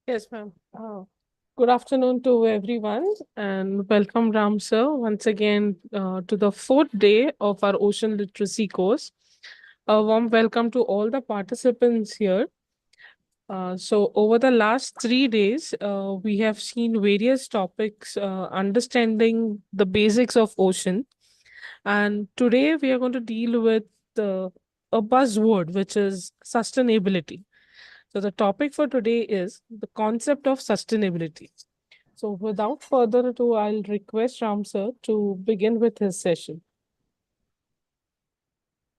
Yes, ma'am. Good afternoon to everyone, and welcome, Ram sir, once again to the fourth day of our ocean literacy course. A warm welcome to all the participants here. Over the last 3 days, we have seen various topics understanding the basics of ocean, and today we are going to deal with a buzzword, which is sustainability. So, the topic for today is the concept of sustainability. So, without further ado, I'll request Ram sir to begin with his session.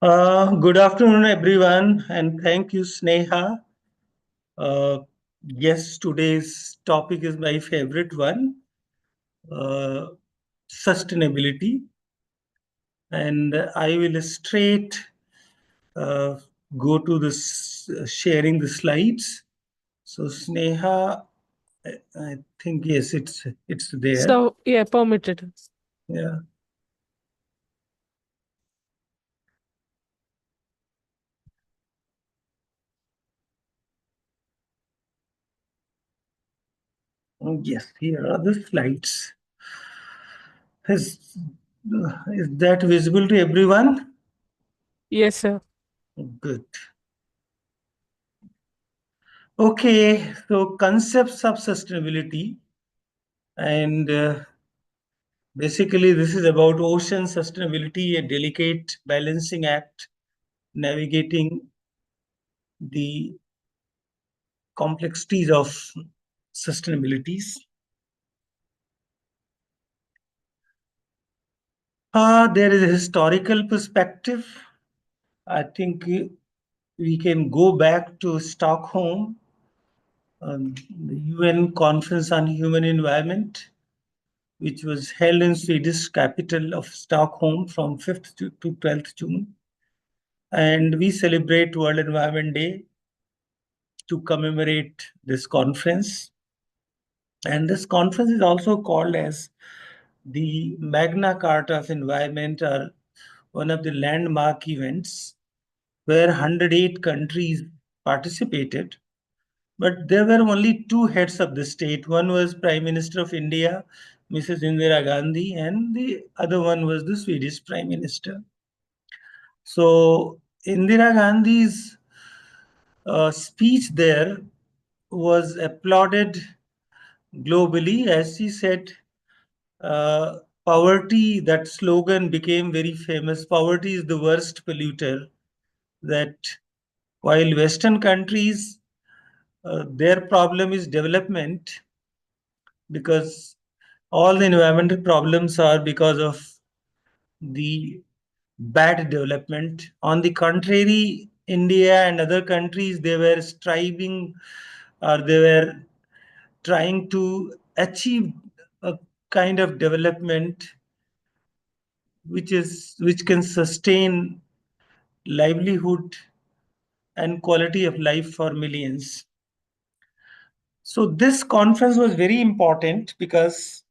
Good afternoon, everyone, and thank you, Sneha. Uh, yes, today's topic is my favorite one, uh, sustainability, and I will straight uh, go to this sharing the slides. So, Sneha, I think yes, it's there. So, yeah, permitted. Yeah. Yes, here are the slides. Is, is that visible to everyone? Yes, sir. Good. Okay, so concepts of sustainability, and basically, this is about ocean sustainability, a delicate balancing act, navigating the complexities of sustainabilities. There is a historical perspective. I think we can go back to Stockholm, the UN Conference on Human Environment, which was held in Swedish capital of Stockholm from 5th to 12th June. And we celebrate World Environment Day to commemorate this conference. And this conference is also called as the Magna Carta of Environment, or one of the landmark events where 108 countries participated. But there were only two heads of the state. One was Prime Minister of India, Mrs. Indira Gandhi, and the other one was the Swedish Prime Minister. So Indira Gandhi's speech there was applauded globally. As she said, poverty, that slogan became very famous. Poverty is the worst polluter. That while Western countries, their problem is development, because all the environmental problems are because of the bad development. On the contrary, India and other countries, they were striving, or they were trying to achieve a kind of development which can sustain livelihood and quality of life for millions. So this conference was very important because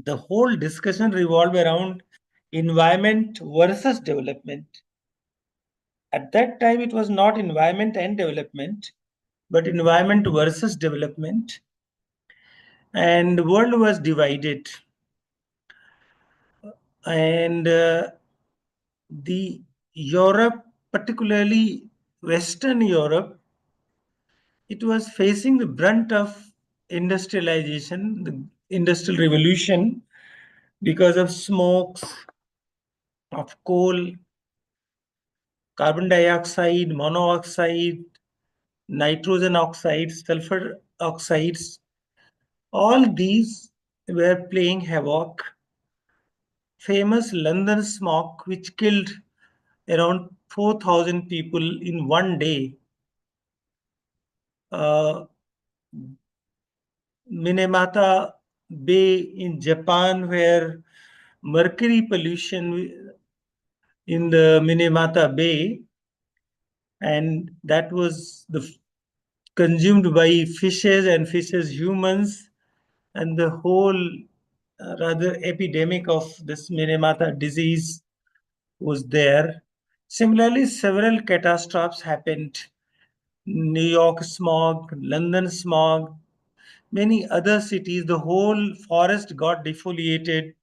the whole discussion revolved around environment versus development. At that time, it was not environment and development, but environment versus development. And the world was divided. And the Europe, particularly Western Europe, it was facing the brunt of industrialization, the industrial revolution, because of smokes of coal, carbon dioxide, monoxide, nitrogen oxides, sulfur oxides. All these were playing havoc. Famous London smog, which killed around 4,000 people in one day. Uh, Minamata Bay in Japan, where mercury pollution in the Minamata Bay, and that was consumed by fishes and fishes humans, and the whole rather epidemic of this Minamata disease was there. Similarly, several catastrophes happened. New York smog, London smog, many other cities, the whole forest got defoliated.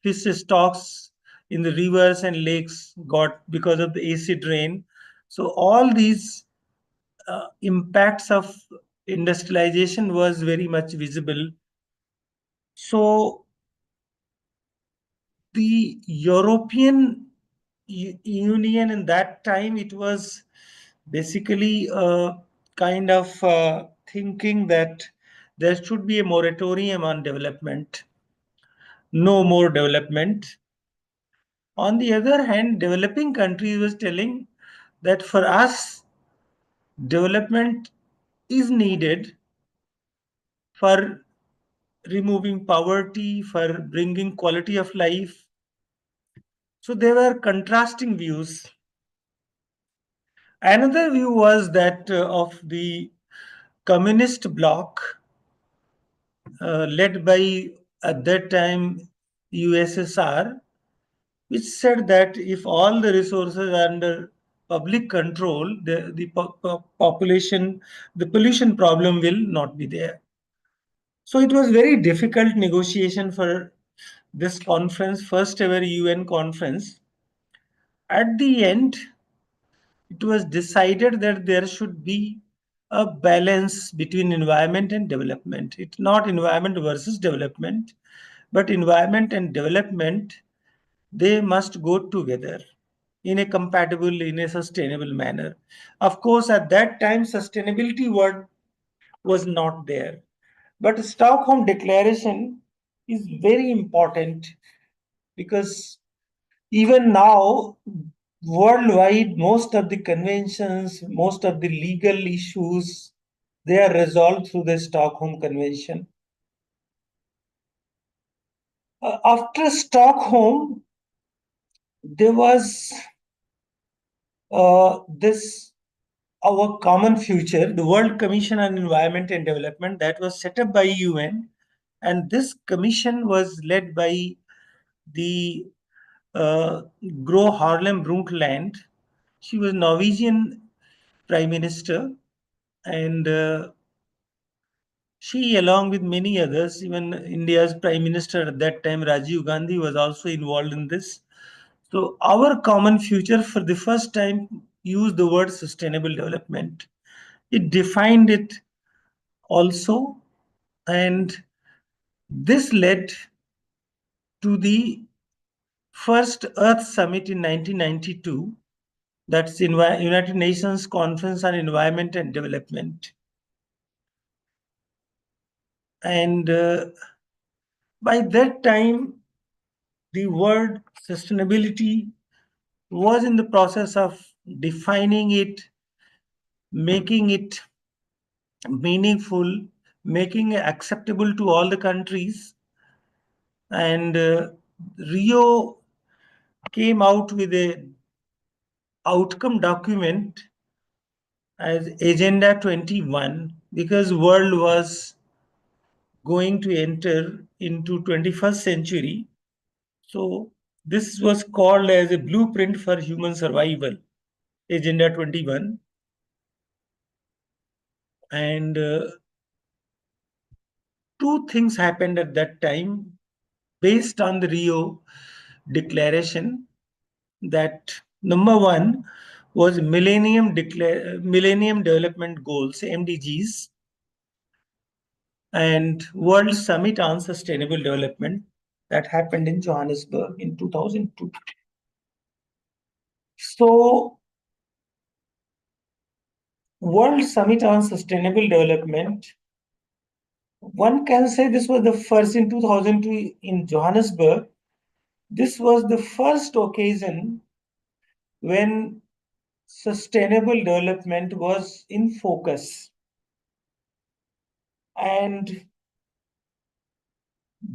Fish stocks in the rivers and lakes got because of the acid rain. So all these impacts of industrialization was very much visible. So the European Union in that time, it was basically a kind of thinking that there should be a moratorium on development, no more development. On the other hand, developing countries was telling that for us, development is needed for removing poverty, for bringing quality of life. So there were contrasting views. Another view was that of the communist bloc, led by at that time USSR, which said that if all the resources are under public control, the population, the pollution problem will not be there. So it was very difficult negotiation for this conference, first ever UN conference. At the end, it was decided that there should be a balance between environment and development. It's not environment versus development, but environment and development, they must go together in a compatible, in a sustainable manner. Of course, at that time, sustainability word was not there. But Stockholm Declaration is very important because even now, worldwide, most of the conventions, most of the legal issues, they are resolved through the Stockholm Convention. After Stockholm, there was this our common future, the World Commission on Environment and Development, that was set up by UN, and this commission was led by the Gro Harlem Brundtland. She was Norwegian prime minister, and she, along with many others, even India's prime minister at that time, Rajiv Gandhi, was also involved in this. So, our common future for the first time used the word sustainable development. It defined it also, and this led to the first Earth Summit in 1992, that's United Nations Conference on Environment and Development. And by that time, the word sustainability was in the process of defining it, making it meaningful, making it acceptable to all the countries. And Rio came out with a outcome document as Agenda 21 because world was going to enter into 21st century. So this was called as a blueprint for human survival, Agenda 21. And two things happened at that time based on the Rio Declaration. That number one was Millennium Development Goals (MDGs) and World Summit on Sustainable Development that happened in Johannesburg in 2002. So, World Summit on Sustainable Development, one can say this was the first in 2002 in Johannesburg. This was the first occasion when sustainable development was in focus. And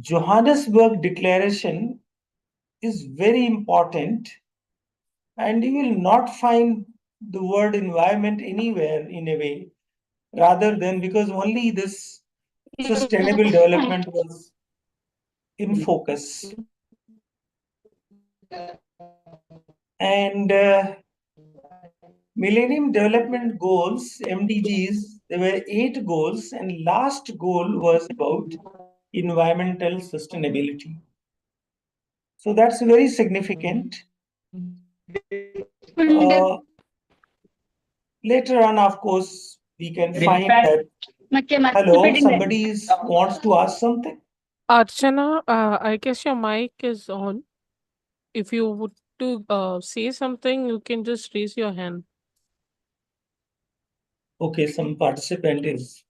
Johannesburg Declaration is very important, and you will not find the word environment anywhere in a way, rather than because only this sustainable development was in focus. And Millennium Development Goals, MDGs, there were 8 goals, and last goal was about environmental sustainability. So that's very significant. Uh, Later on, of course, we can find that. Hello, somebody wants to ask something. Archana, I guess your mic is on. If you would to say something, you can just raise your hand. Okay, some participant is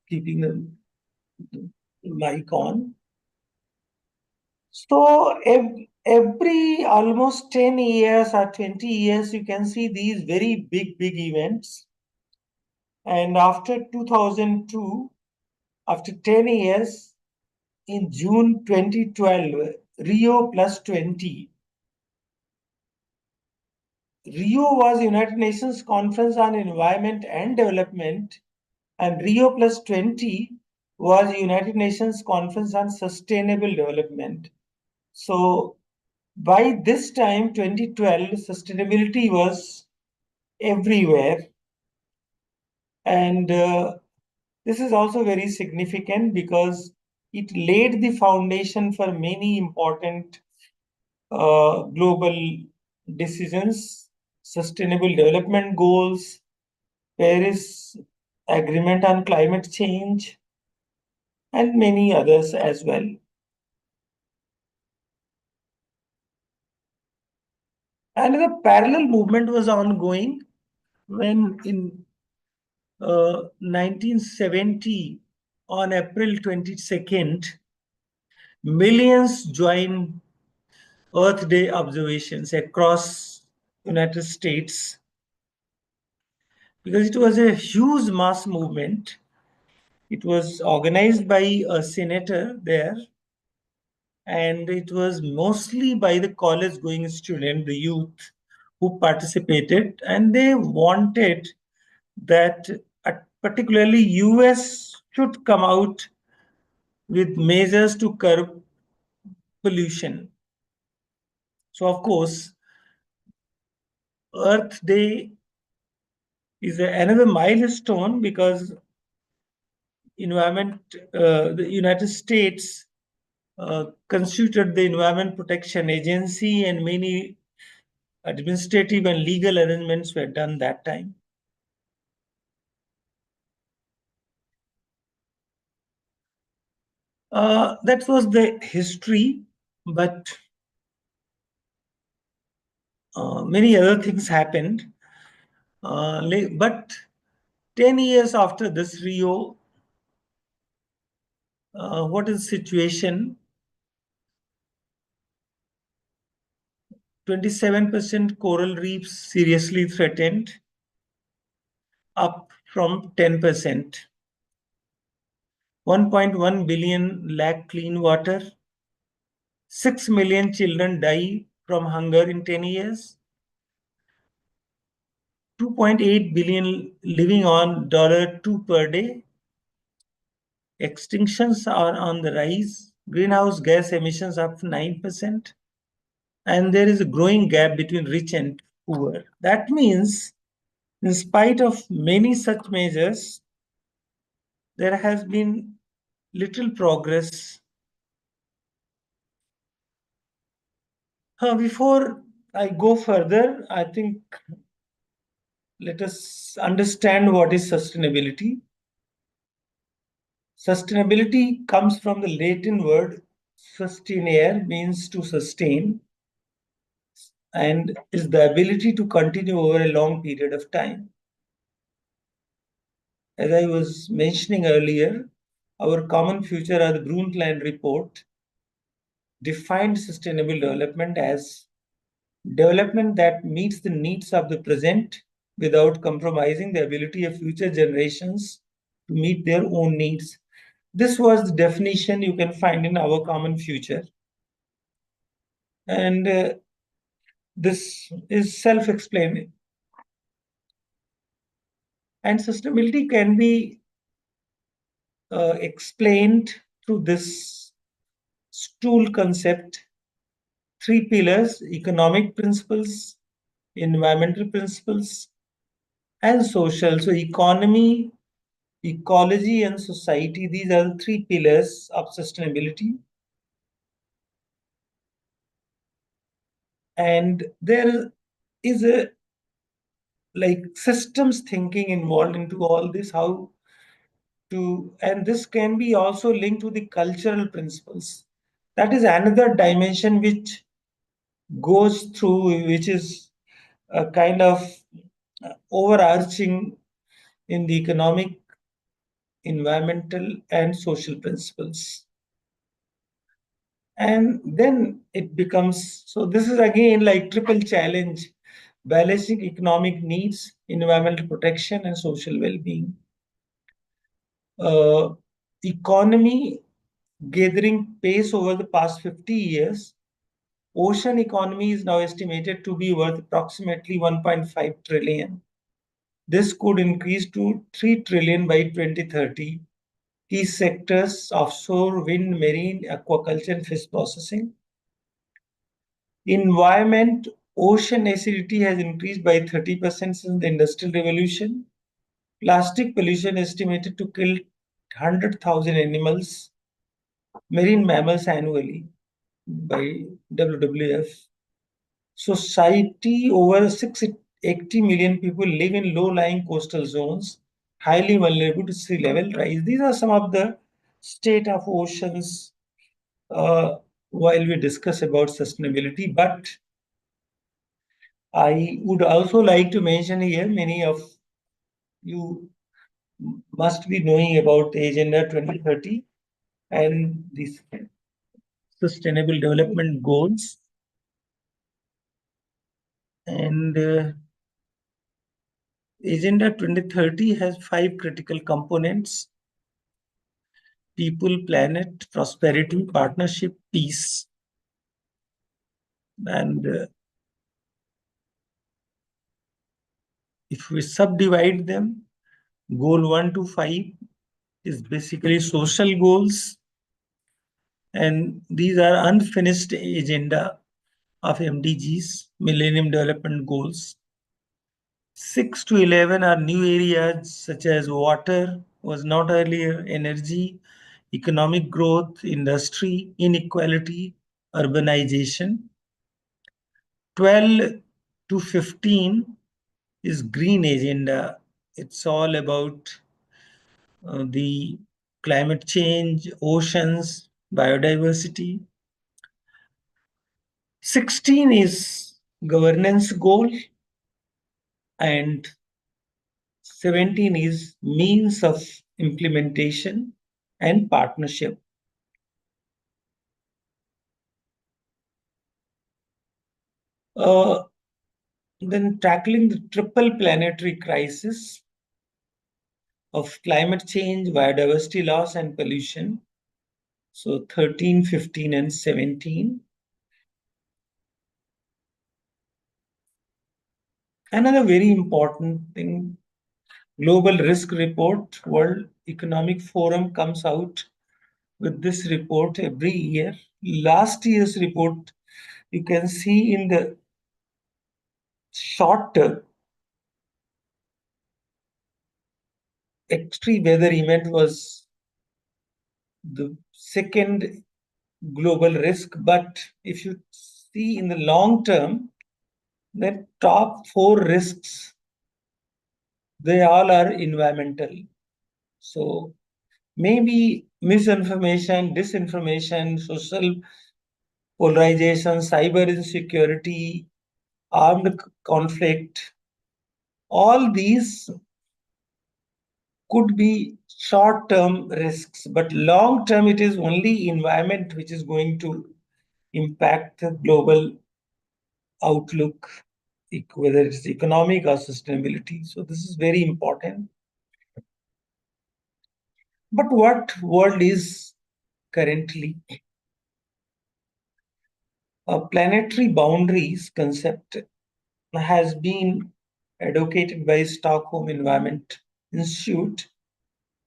keeping the mic on. So every almost 10 years or 20 years, you can see these very big events. And after 2002, after 10 years, in June 2012, Rio plus 20. Rio was United Nations Conference on Environment and Development, and Rio plus 20 was United Nations Conference on Sustainable Development. So by this time, 2012, sustainability was everywhere. And this is also very significant because it laid the foundation for many important global decisions, sustainable development goals, Paris Agreement on Climate Change, and many others as well. Another parallel movement was ongoing when in 1970, on April 22nd, millions joined Earth Day observations across United States because it was a huge mass movement. It was organized by a senator there, and it was mostly by the college going student, the youth who participated, and they wanted that particularly US should come out with measures to curb pollution. So of course, Earth Day is another milestone because environment, the United States constituted the Environment Protection Agency, and many administrative and legal arrangements were done that time. That was the history, but many other things happened. But 10 years after this Rio, what is the situation? 27% coral reefs seriously threatened, up from 10%. 1.1 billion lack clean water. 6 million children die from hunger in 10 years. 2.8 billion living on $2 per day. Extinctions are on the rise. Greenhouse gas emissions up 9%. And there is a growing gap between rich and poor. That means, in spite of many such measures, there has been little progress. Before I go further, I think let us understand what is sustainability. Sustainability comes from the Latin word sustinere, means to sustain, and is the ability to continue over a long period of time. As I was mentioning earlier, our common future or the Brundtland report defined sustainable development as development that meets the needs of the present without compromising the ability of future generations to meet their own needs. This was the definition you can find in our common future. And this is self-explaining. And sustainability can be explained through this stool concept: 3 pillars: economic principles, environmental principles, and social. So, economy, ecology, and society, these are the three pillars of sustainability. And there is a like systems thinking involved into all this, how to, and this can be also linked to the cultural principles. That is another dimension which goes through, which is a kind of overarching in the economic, environmental, and social principles. And then it becomes, so this is again like triple challenge, balancing economic needs, environmental protection, and social well-being. uh, Economy gathering pace over the past 50 years, ocean economy is now estimated to be worth approximately 1.5 trillion. This could increase to 3 trillion by 2030. Key sectors: offshore wind, marine, aquaculture, and fish processing. Environment: ocean acidity has increased by 30% since the Industrial Revolution. Plastic pollution estimated to kill 100,000 animals, marine mammals annually by WWF. Society: over 680 million people live in low-lying coastal zones, highly vulnerable to sea level rise. These are some of the state of oceans while we discuss about sustainability. But I would also like to mention here, many of you must be knowing about Agenda 2030 and the Sustainable Development Goals. And Agenda 2030 has five critical components: people, planet, prosperity, partnership, peace. And if we subdivide them, goal 1 to 5 is basically social goals. And these are unfinished agenda of MDGs, Millennium Development Goals. 6 to 11 are new areas such as water, was not earlier, energy, economic growth, industry, inequality, urbanization. 12 to 15 is green agenda. It's all about the climate change, oceans, biodiversity. 16 is governance goal, and 17 is means of implementation and partnership. Uh, then tackling the triple planetary crisis of climate change, biodiversity loss, and pollution. So 13, 15, and 17. Another very important thing, global risk report. World Economic Forum comes out with this report every year. Last year's report, you can see in the short term, extreme weather event was the second global risk. But if you see in the long term, the top four risks, they all are environmental. So maybe misinformation, disinformation, social polarization, cyber insecurity, armed conflict, all these could be short term risks, but long term, it is only environment which is going to impact the global outlook, whether it's economic or sustainability. So, this is very important. But what world is currently? A planetary boundaries concept has been advocated by Stockholm Environment Institute,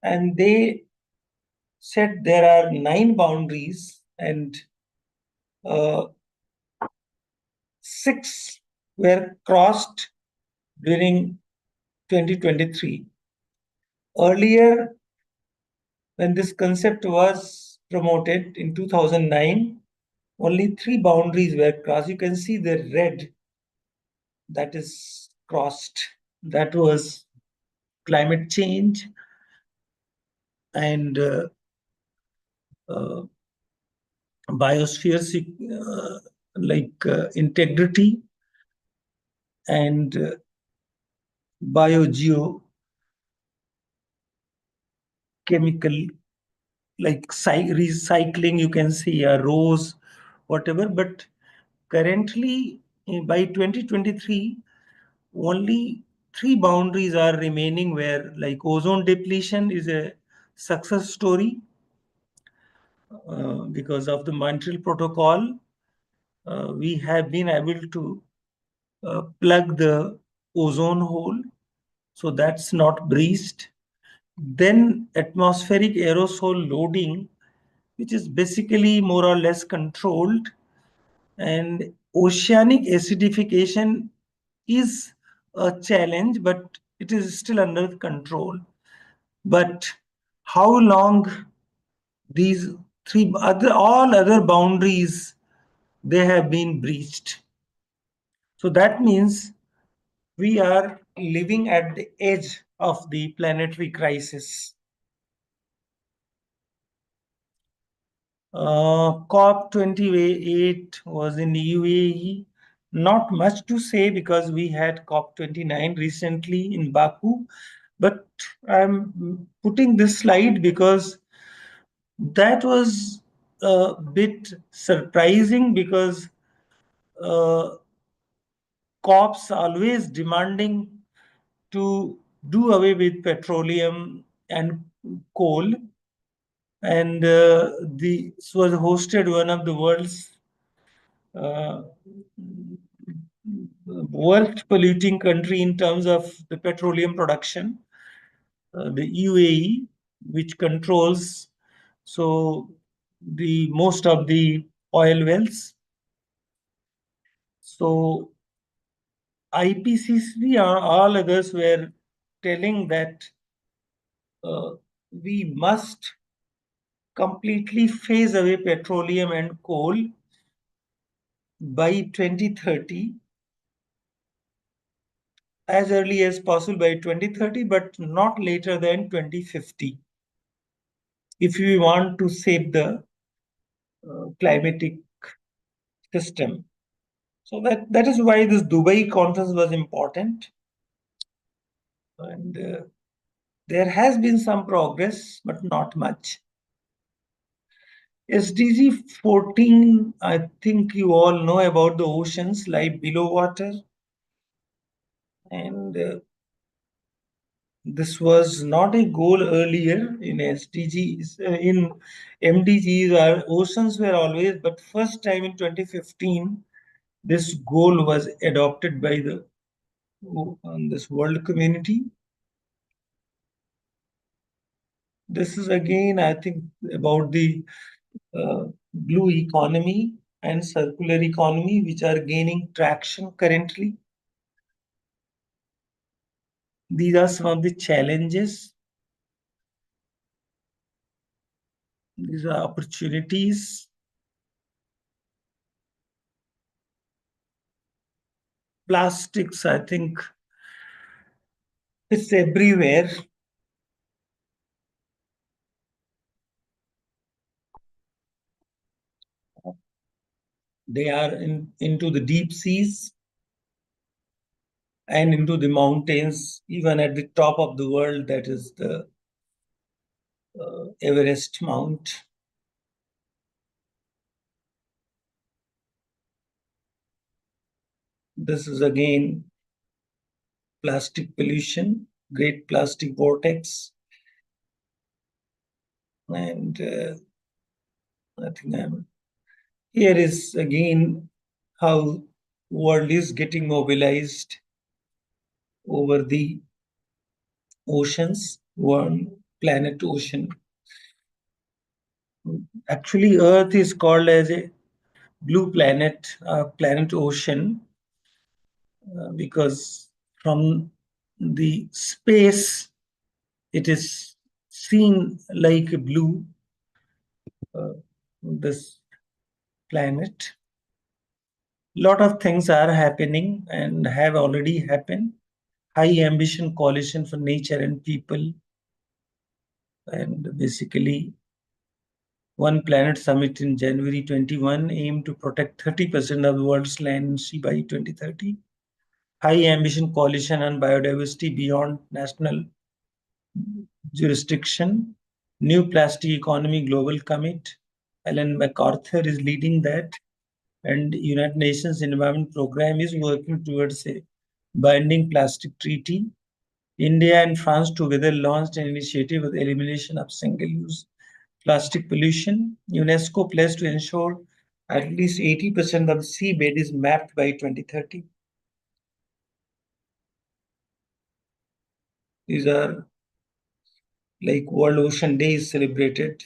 and they said there are 9 boundaries, and 6 were crossed during 2023. Earlier, when this concept was promoted in 2009, only three boundaries were crossed. You can see the red that is crossed. That was climate change and uh, biosphere integrity and biogeochemical, like recycling. You can see a rose, whatever. But currently, by 2023, only three boundaries are remaining, where like ozone depletion is a success story because of the Montreal Protocol. We have been able to plug the ozone hole, so that's not breached. Then atmospheric aerosol loading, which is basically more or less controlled, and oceanic acidification is a challenge, but it is still under control. But how long these all other boundaries, they have been breached. So that means we are living at the edge of the planetary crisis. COP28 was in UAE. Not much to say because we had COP29 recently in Baku. But I'm putting this slide because that was a bit surprising, because uh, COPs always demanding to do away with petroleum and coal. And this was hosted one of the uh, worst polluting country in terms of the petroleum production, the UAE, which controls so the most of the oil wells. So IPCC or all others were telling that we must completely phase away petroleum and coal by 2030, as early as possible by 2030, but not later than 2050, if we want to save the climatic system. So that is why this Dubai conference was important. And there has been some progress, but not much. SDG 14, I think you all know about the oceans lie below water. And this was not a goal earlier in SDGs. In MDGs, our oceans were always, but first time in 2015, this goal was adopted by the this world community. This is again, I think, about the blue economy and circular economy, which are gaining traction currently. These are some of the challenges. These are opportunities. Plastics, I think, it's everywhere. They are into the deep seas and into the mountains, even at the top of the world, that is the Everest Mount. This is again plastic pollution, great plastic vortex. And I think here is again how world is getting mobilized over the oceans, one planet ocean. Actually, Earth is called as a blue planet, planet ocean. because from the space it is seen like a blue, uh, this planet. Lot of things are happening and have already happened. High ambition coalition for nature and people, and basically One Planet Summit in January 21 aimed to protect 30% of the world's land and sea by 2030. High ambition coalition on biodiversity beyond national jurisdiction. New plastic economy global commit. Ellen MacArthur is leading that, and United Nations Environment Program is working towards a binding plastic treaty. India and France together launched an initiative with elimination of single-use plastic pollution. UNESCO pledged to ensure at least 80% of the seabed is mapped by 2030. These are like World Ocean Day is celebrated,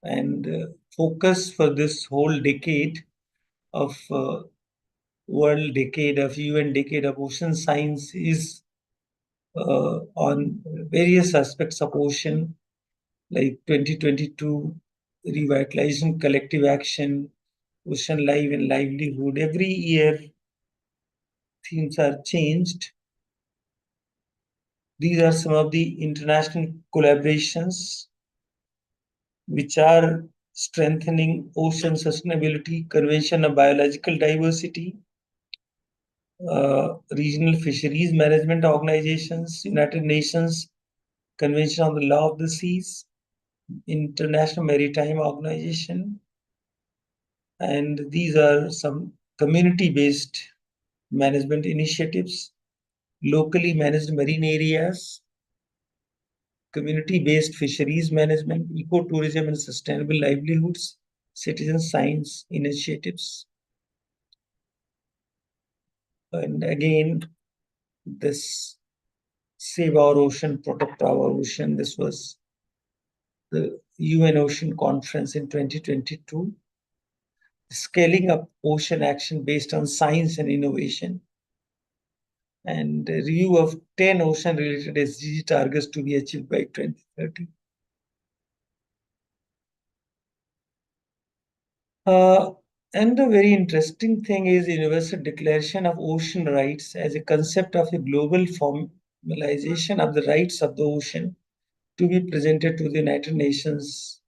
and focus for this whole decade of World Decade of UN Decade of Ocean Science is on various aspects of ocean, like 2022 revitalization, collective action, ocean life and livelihood. Every year themes are changed. These are some of the international collaborations which are strengthening ocean sustainability, Convention of Biological Diversity, regional fisheries management organizations, United Nations Convention on the Law of the Seas, International Maritime Organization, and these are some community-based management initiatives, locally managed marine areas, community-based fisheries management, ecotourism and sustainable livelihoods, citizen science initiatives. And again, this Save Our Ocean, Protect Our Ocean, this was the UN Ocean Conference in 2022, scaling up ocean action based on science and innovation, and a review of 10 ocean-related SDG targets to be achieved by 2030. And the very interesting thing is Universal Declaration of Ocean Rights as a concept of a global formalization of the rights of the ocean to be presented to the United Nations.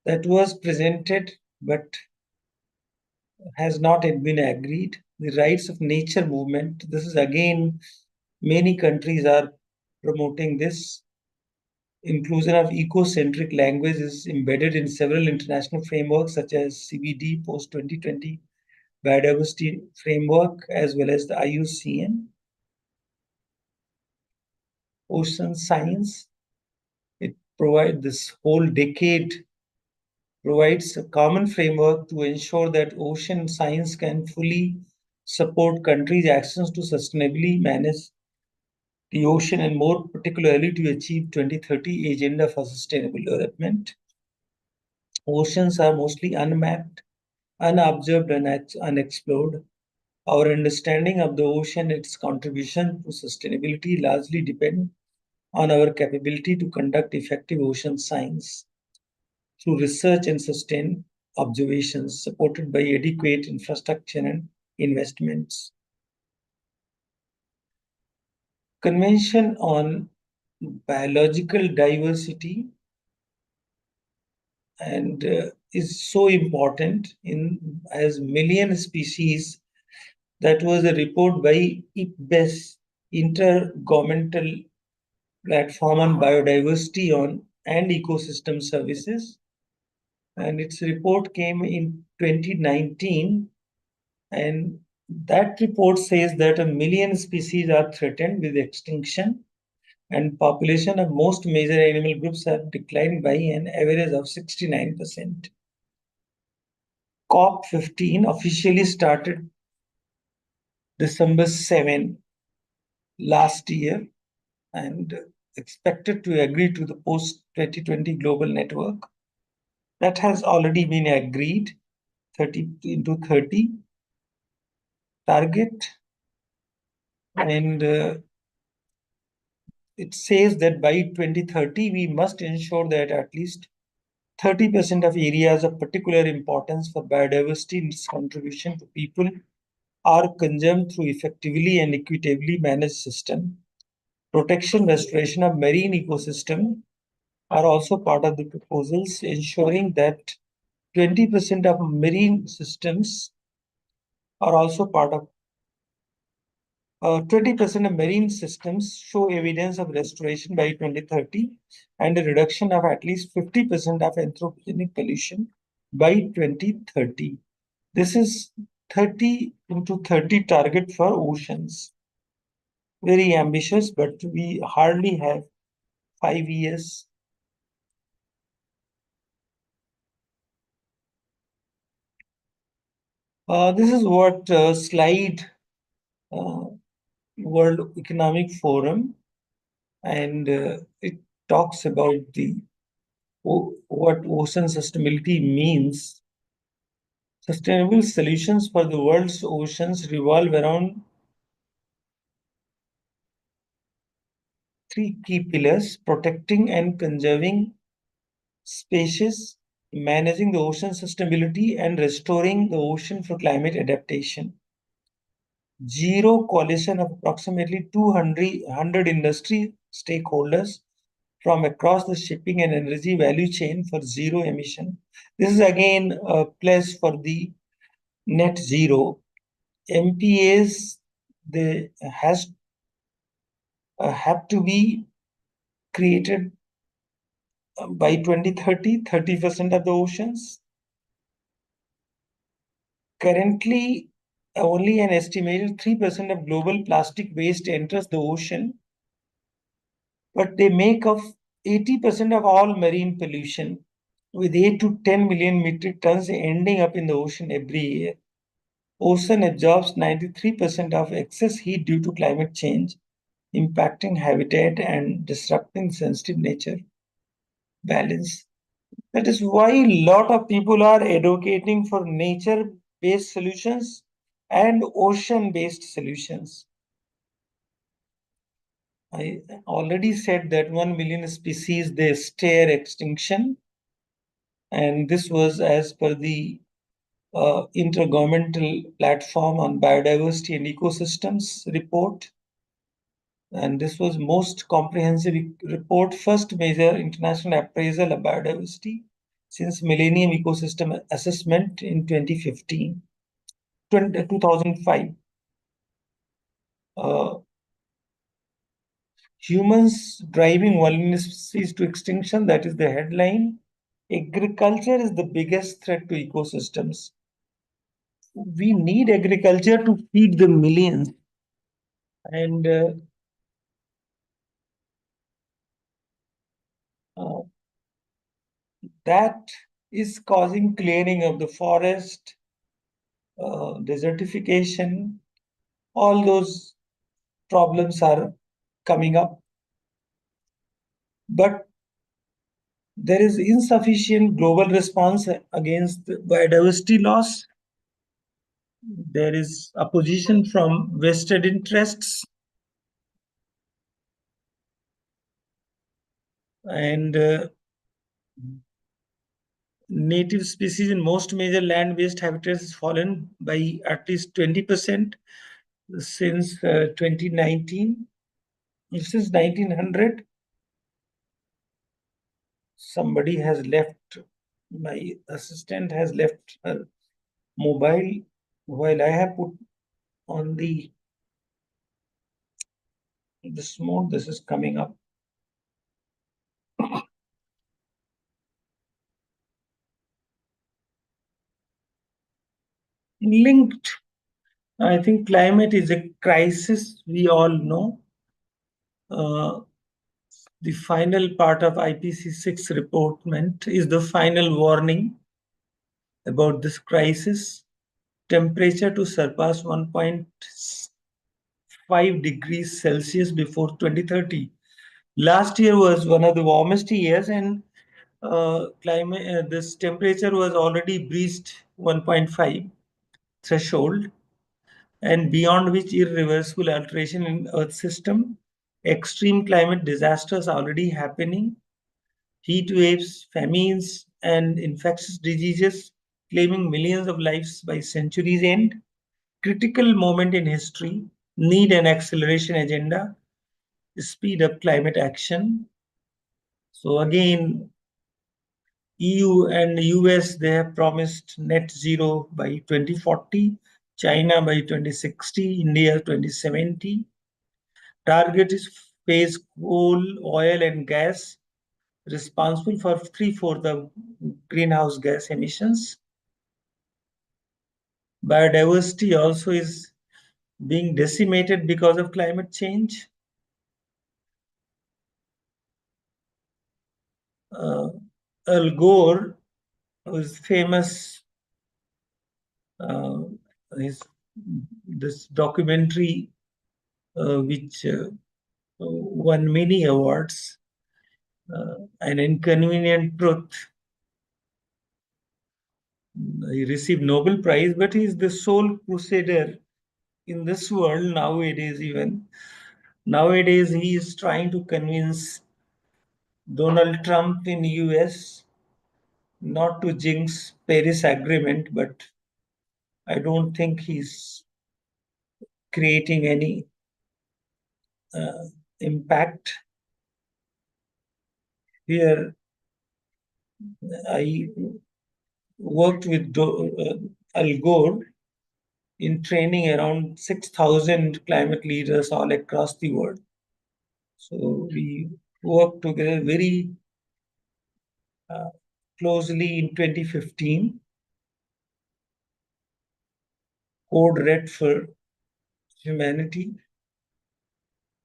That was presented but has not yet been agreed. The rights of nature movement, this is again, many countries are promoting this. Inclusion of eco-centric language is embedded in several international frameworks such as CBD post 2020 biodiversity framework as well as the IUCN. Ocean science, it provides this whole decade provides a common framework to ensure that ocean science can fully support countries' actions to sustainably manage the ocean and more particularly to achieve 2030 agenda for sustainable development. Oceans are mostly unmapped, unobserved and unexplored. Our understanding of the ocean and its contribution to sustainability largely depend on our capability to conduct effective ocean science through research and sustained observations supported by adequate infrastructure and investments. Convention on biological diversity and is so important in as million species. That was a report by IPBES, Intergovernmental Platform on Biodiversity on and Ecosystem Services. And its report came in 2019. And that report says that a million species are threatened with extinction, and population of most major animal groups have declined by an average of 69%. COP15 officially started December 7 last year and expected to agree to the post 2020 global network. That has already been agreed 30 into 30 target. And it says that by 2030, we must ensure that at least 30% of areas of particular importance for biodiversity and its contribution to people are consumed through effectively and equitably managed system. Protection, restoration of marine ecosystem are also part of the proposals, ensuring that 20% of marine systems are also part of 20% of marine systems show evidence of restoration by 2030 and a reduction of at least 50% of anthropogenic pollution by 2030. This is 30 into 30 target for oceans. Very ambitious, but we hardly have 5 years. This is what slide uh, World Economic Forum, and it talks about what ocean sustainability means. Sustainable solutions for the world's oceans revolve around three key pillars: protecting and conserving species, managing the ocean sustainability, and restoring the ocean for climate adaptation. Zero coalition of approximately 200 industry stakeholders from across the shipping and energy value chain for zero emission. This is again a pledge for the net zero. MPAs, they have to be created by 2030, 30% of the oceans. Currently, only an estimated 3% of global plastic waste enters the ocean, but they make up 80% of all marine pollution, with 8 to 10 million metric tons ending up in the ocean every year. Ocean absorbs 93% of excess heat due to climate change, impacting habitat and disrupting sensitive nature balance. That is why a lot of people are advocating for nature-based solutions and ocean-based solutions. I already said that 1 million species they stare extinction, and this was as per the Intergovernmental Platform on Biodiversity and Ecosystems report. And this was most comprehensive report, first major international appraisal of biodiversity since Millennium Ecosystem Assessment in 2015, 2005. Uh, Humans driving vulnerabilities to extinction, that is the headline. Agriculture is the biggest threat to ecosystems. We need agriculture to feed the millions. And uh, that is causing clearing of the forest, desertification, all those problems are coming up. But there is insufficient global response against biodiversity loss. There is opposition from vested interests, and native species in most major land-based habitats has fallen by at least 20% since 2019. Since 1900, somebody has left, my assistant has left her mobile while I have put on this mode. This is coming up. Linked, I think climate is a crisis, we all know. The final part of IPCC reportment is the final warning about this crisis. Temperature to surpass 1.5 degrees Celsius before 2030. Last year was one of the warmest years, and this temperature was already breached 1.5 threshold. and beyond which irreversible alteration in Earth system. Extreme climate disasters are already happening. Heat waves, famines, and infectious diseases claiming millions of lives by century's end. Critical moment in history, need an acceleration agenda, speed up climate action. So again, EU and US, they have promised net zero by 2040, China by 2060, India 2070. Target is phase coal, oil, and gas, responsible for three-fourths of greenhouse gas emissions. Biodiversity also is being decimated because of climate change. Uh, Al Gore was famous. Uh, his this documentary, which won many awards, An Inconvenient Truth. He received Nobel Prize, but he is the sole crusader in this world nowadays. Even nowadays, he is trying to convince Donald Trump in US not to jinx Paris Agreement, but I don't think he's creating any uh, impact. Here, I worked with Al Gore in training around 6,000 climate leaders all across the world. So we worked together very uh, closely in 2015. Code Red for Humanity,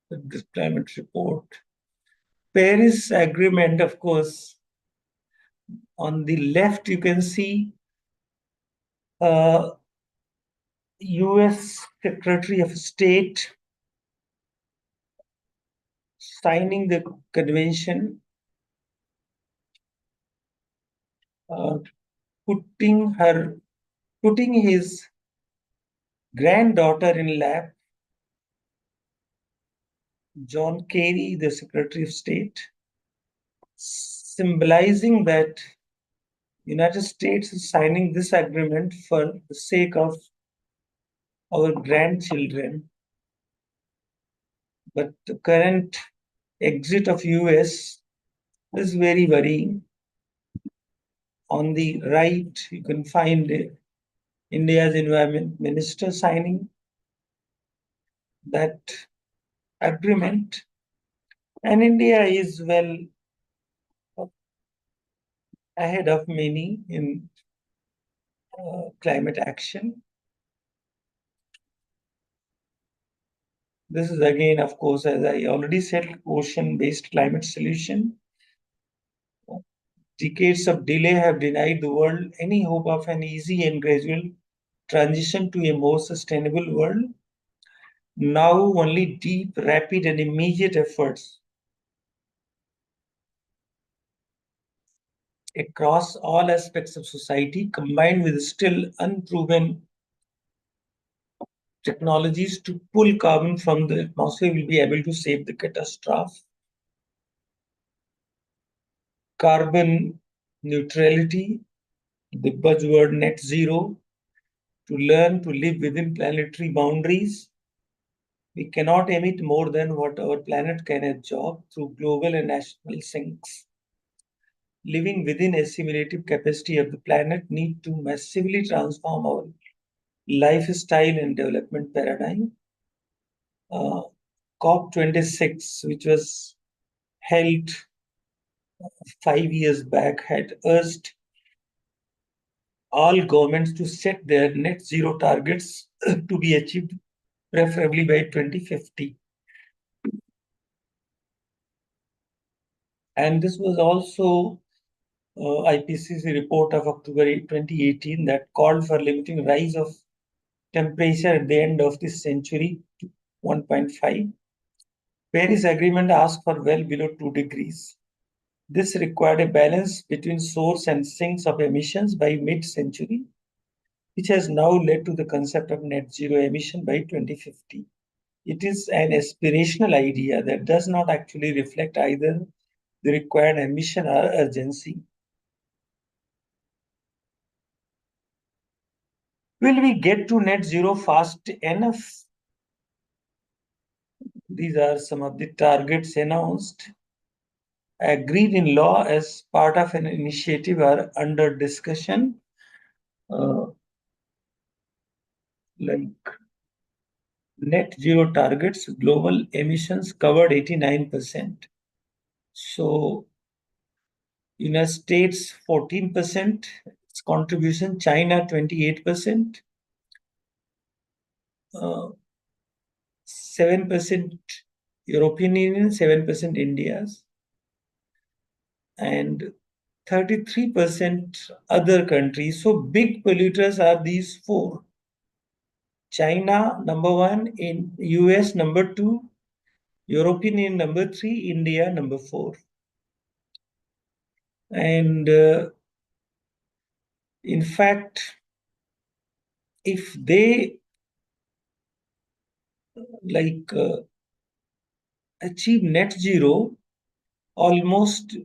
the climate report. Paris Agreement, of course, on the left, you can see uh, US Secretary of State signing the convention, uh, putting her putting his granddaughter in lap, John Kerry, the Secretary of State, symbolizing that United States is signing this agreement for the sake of our grandchildren. But the current exit of US is very worrying. On the right, you can find India's environment minister signing that agreement. And India is well ahead of many in climate action. This is again, of course, as I already said, ocean-based climate solution. Decades of delay have denied the world any hope of an easy and gradual transition to a more sustainable world. Now only deep, rapid, and immediate efforts across all aspects of society, combined with still unproven technologies to pull carbon from the atmosphere, will be able to save the catastrophe. Carbon neutrality, the buzzword net zero, to learn to live within planetary boundaries. We cannot emit more than what our planet can absorb through global and national sinks. Living within assimilative capacity of the planet need to massively transform our lifestyle and development paradigm. COP26, which was held 5 years back, had urged all governments to set their net zero targets to be achieved preferably by 2050. And this was also IPCC report of October 2018 that called for limiting rise of temperature at the end of this century to 1.5. Paris Agreement asked for well below 2 degrees. This required a balance between source and sinks of emissions by mid-century. which has now led to the concept of net zero emission by 2050. It is an aspirational idea that does not actually reflect either the required ambition or urgency. Will we get to net zero fast enough? These are some of the targets announced, agreed in law as part of an initiative or under discussion, uh, like net zero targets, global emissions covered 89%. So, United States 14%, its contribution, China 28%, 7% European Union, 7% India's, and 33% other countries. So big polluters are these four. China number one, in US number two, European Union number three, India number four. And in fact, if they like achieve net zero, almost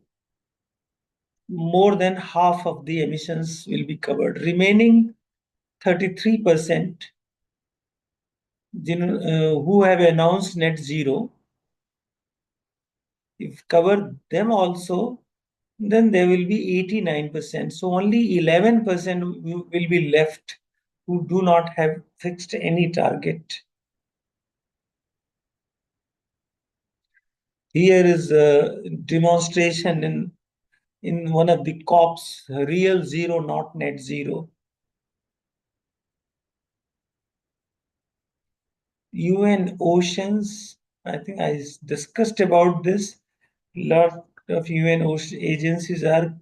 more than half of the emissions will be covered. Remaining 33% who have announced net zero, if cover them also, then there will be 89%. So only 11% will be left who do not have fixed any target. Here is a demonstration in one of the COPs, real zero, not net zero. UN Oceans, I think I discussed about this. A lot of UN agencies are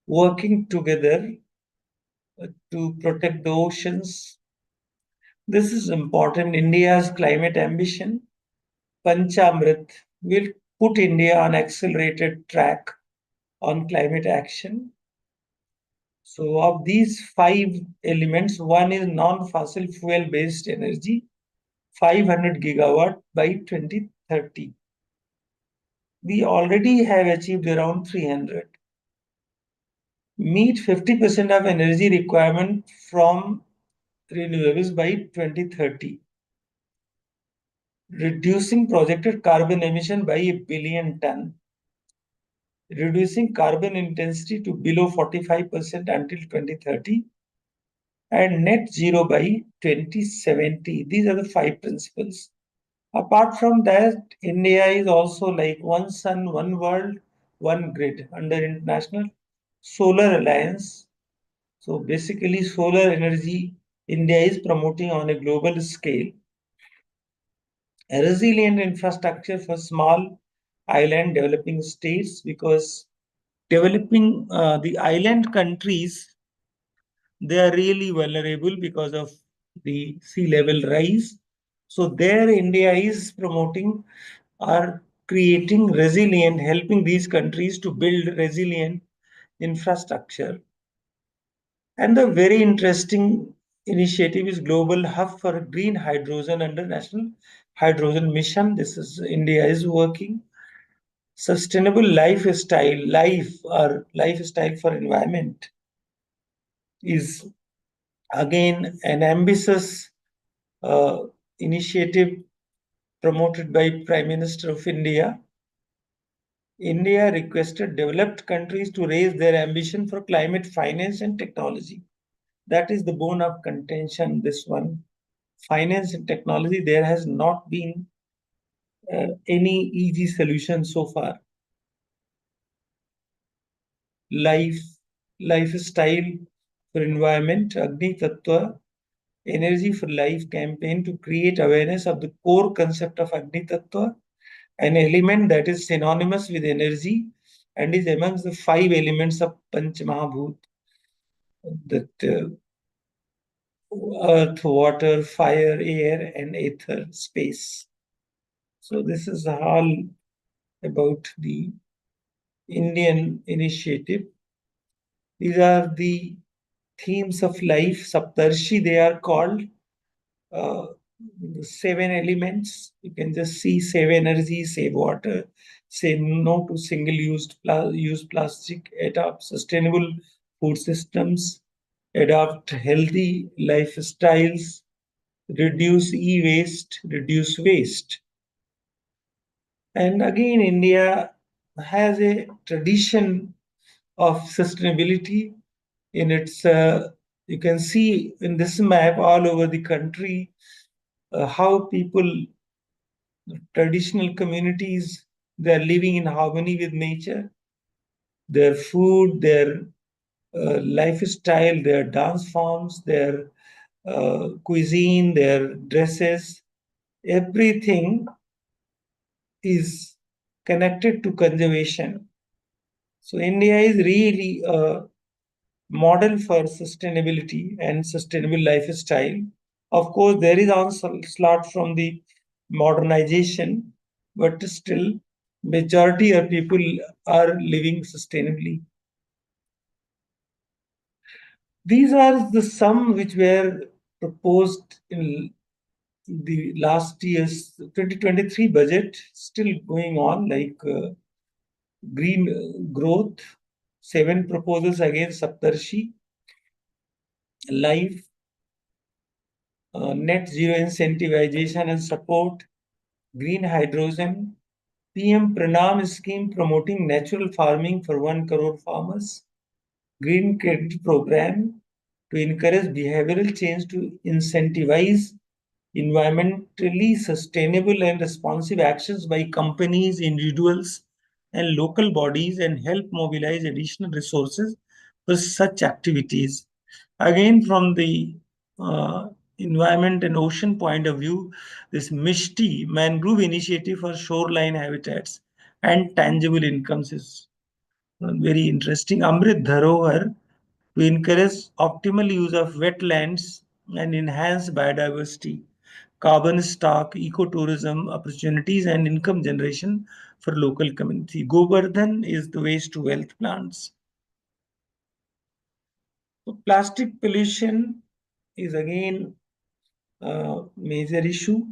working together to protect the oceans. This is important. India's climate ambition, Panchamrit, will put India on accelerated track on climate action. So of these five elements, one is non-fossil fuel-based energy, 500 gigawatt by 2030. We already have achieved around 300. Meet 50% of energy requirement from renewables by 2030. Reducing projected carbon emission by 1 billion ton. Reducing carbon intensity to below 45% until 2030. And net zero by 2070. These are the five principles. Apart from that, India is also like one sun, one world, one grid under International Solar Alliance. So basically, solar energy India is promoting on a global scale. A resilient infrastructure for small island developing states, because developing the island countries, they are really vulnerable because of the sea level rise. So there India is promoting or creating resilient, helping these countries to build resilient infrastructure. And the very interesting initiative is Global Hub for Green Hydrogen under National Hydrogen Mission. This is India is working. Sustainable lifestyle for environment is again an ambitious initiative promoted by Prime Minister of India. India requested developed countries to raise their ambition for climate finance and technology. That is the bone of contention, this one. Finance and technology, there has not been any easy solution so far. Life, lifestyle for environment, Agni Tattva, Energy for Life campaign to create awareness of the core concept of Agni Tattva, an element that is synonymous with energy and is amongst the five elements of Panch Mahabhut, that earth, water, fire, air, and ether, space. So this is all about the Indian initiative. These are the themes of life, Saptarshi, they are called. uh, the seven elements. You can just see save energy, save water, say no to use plastic, adopt sustainable food systems, adopt healthy lifestyles, reduce e-waste, reduce waste. And again, India has a tradition of sustainability in its you can see in this map all over the country how people, traditional communities, they are living in harmony with nature. Their food, their lifestyle, their dance forms, their cuisine, their dresses, everything is connected to conservation. So India is really a model for sustainability and sustainable lifestyle. Of course, there is onslaught from the modernization, but still, majority of people are living sustainably. These are the some which were proposed in the last year's 2023 budget, still going on, like green growth, seven proposals against Saptarshi, life, net zero incentivization and support, green hydrogen, PM Pranam scheme promoting natural farming for 1 crore farmers, green credit program to encourage behavioral change to incentivize environmentally sustainable and responsive actions by companies, individuals, and local bodies and help mobilize additional resources for such activities. Again, from the uh, environment and ocean point of view, this MISTI, Mangrove Initiative for Shoreline Habitats and Tangible Incomes, is very interesting. Amrit Dharohar, to encourage optimal use of wetlands and enhance biodiversity, carbon stock, ecotourism opportunities, and income generation for local community. Govardhan is the waste to wealth plants. So plastic pollution is again a major issue.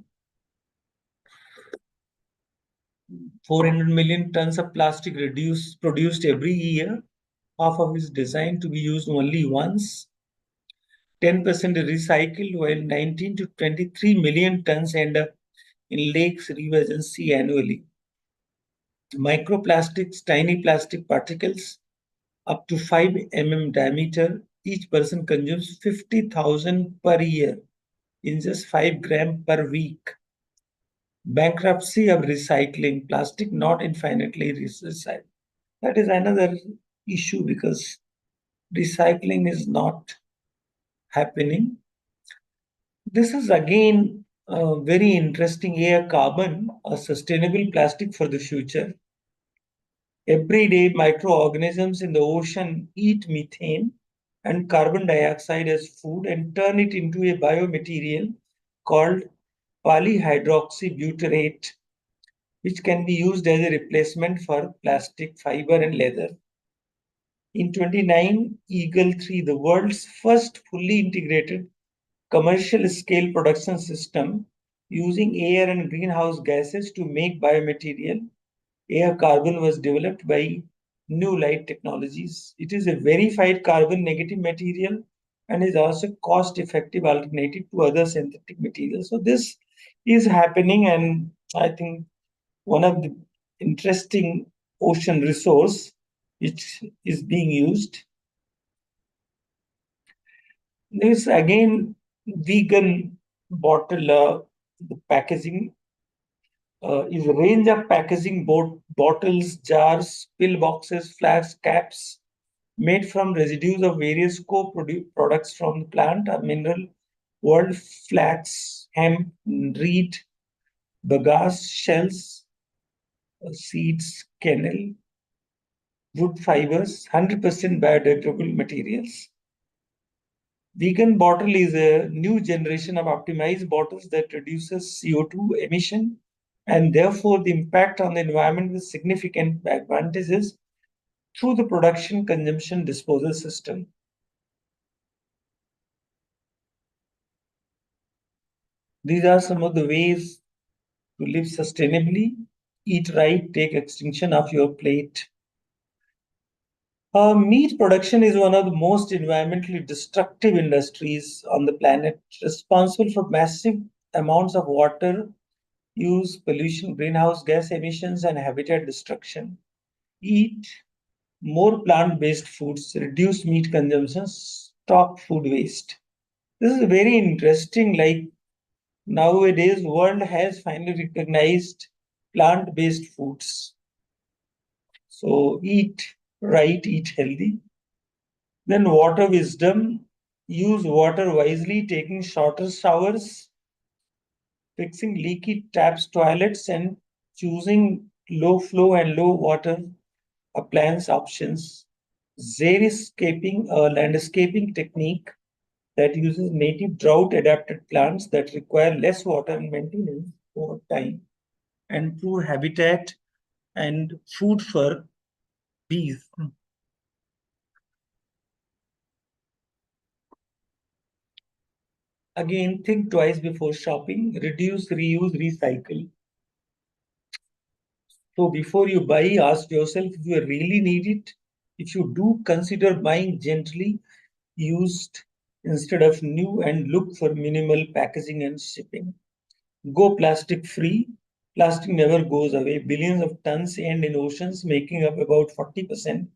400 million tons of plastic produced every year. Half of it is designed to be used only once. 10% is recycled, while 19 to 23 million tons end up in lakes, rivers, and sea annually. Microplastics, tiny plastic particles up to 5 mm diameter, each person consumes 50,000 per year in just 5 gram per week. Bankruptcy of recycling, plastic not infinitely recycled. That is another issue because recycling is not happening. This is again a very interesting air carbon, a sustainable plastic for the future. Every day, microorganisms in the ocean eat methane and carbon dioxide as food and turn it into a biomaterial called polyhydroxybutyrate, which can be used as a replacement for plastic, fiber, and leather. In 29, Eagle 3, the world's first fully integrated commercial scale production system using air and greenhouse gases to make biomaterial, air carbon, was developed by New Light Technologies. It is a verified carbon negative material and is also cost effective alternative to other synthetic materials. So this is happening, and I think one of the interesting ocean resource which is being used. There's again vegan bottle, the packaging is a range of packaging bottles, jars, pill boxes, flask, caps made from residues of various co-products from the plant or mineral world: flax, hemp, reed, bagasse, shells, seeds, kennel, wood fibers, 100% biodegradable materials. Vegan bottle is a new generation of optimized bottles that reduces CO2 emission and therefore the impact on the environment with significant advantages through the production, consumption, disposal system. These are some of the ways to live sustainably. Eat right, take extinction off your plate. Meat production is one of the most environmentally destructive industries on the planet, responsible for massive amounts of water use, pollution, greenhouse gas emissions, and habitat destruction. Eat more plant-based foods, reduce meat consumption, stop food waste. This is very interesting. Like nowadays, world has finally recognized plant-based foods. So eat right, eat healthy. Then water wisdom, use water wisely, taking shorter showers, fixing leaky taps, toilets, and choosing low flow and low water appliance options. Xeriscaping, a landscaping technique that uses native drought adapted plants that require less water and maintenance over time, and improve habitat and food for bees. Again, think twice before shopping, reduce, reuse, recycle. So before you buy, ask yourself if you really need it. If you do, consider buying gently used instead of new, and look for minimal packaging and shipping. Go plastic free. Plastic never goes away. Billions of tons end in oceans, making up about 40%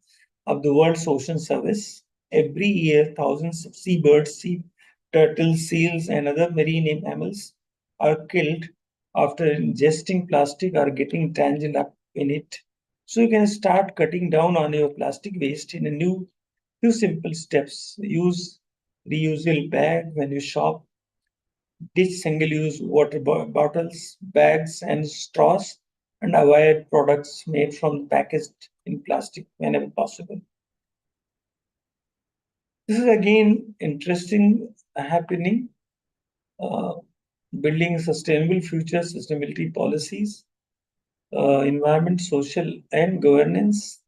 of the world's ocean surface. Every year, thousands of seabirds, sea turtles, seals, and other marine mammals are killed after ingesting plastic or getting tangled up in it. So you can start cutting down on your plastic waste in a new few simple steps. Use reusable bag when you shop, ditch single-use water bottles, bags, and straws, and avoid products made from packaged in plastic whenever possible. This is again interesting happening. Uh, Building sustainable future, sustainability policies, environment, social, and governance.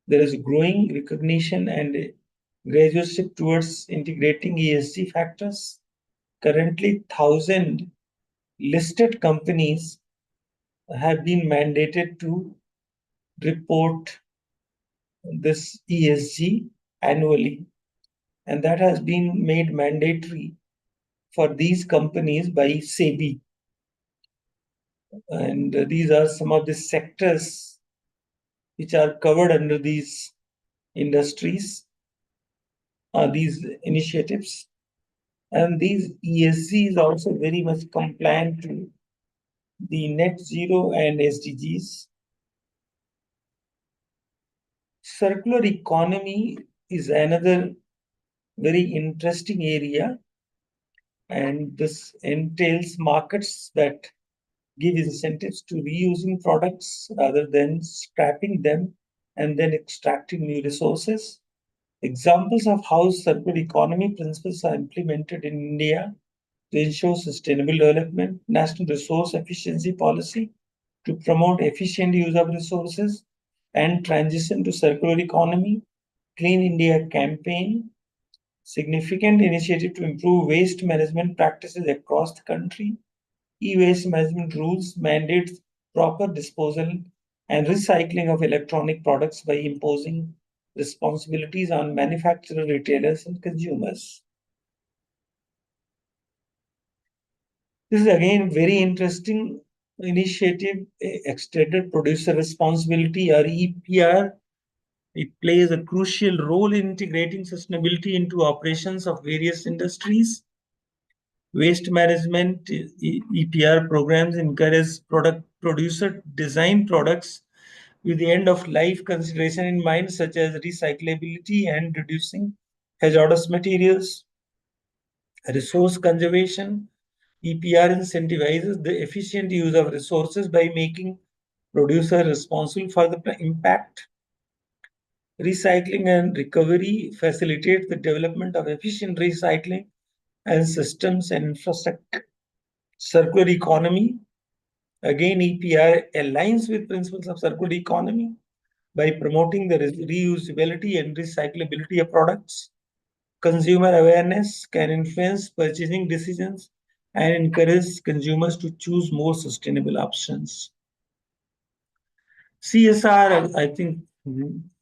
There is growing recognition and a gradual shift towards integrating ESG factors. Currently, 1,000 listed companies have been mandated to report this ESG annually, and that has been made mandatory for these companies by SEBI. And these are some of the sectors which are covered under these industries, these initiatives. And these ESG is also very much compliant to the net zero and SDGs. Circular economy is another very interesting area, and this entails markets that give incentives to reusing products rather than scrapping them and then extracting new resources. Examples of how circular economy principles are implemented in India to ensure sustainable development: National Resource Efficiency Policy to promote efficient use of resources and transition to circular economy, Clean India campaign, significant initiative to improve waste management practices across the country. E-waste management rules mandates proper disposal and recycling of electronic products by imposing responsibilities on manufacturers, retailers, and consumers. This is again very interesting initiative, extended producer responsibility or EPR. It plays a crucial role in integrating sustainability into operations of various industries. Waste management EPR programs encourage product producer design products with the end of life consideration in mind, such as recyclability and reducing hazardous materials. Resource conservation EPR incentivizes the efficient use of resources by making producer responsible for the impact. Recycling and recovery facilitate the development of efficient recycling and systems and infrastructure. Circular economy, again, EPR aligns with principles of circular economy by promoting the reusability and recyclability of products. Consumer awareness can influence purchasing decisions and encourage consumers to choose more sustainable options. CSR, I think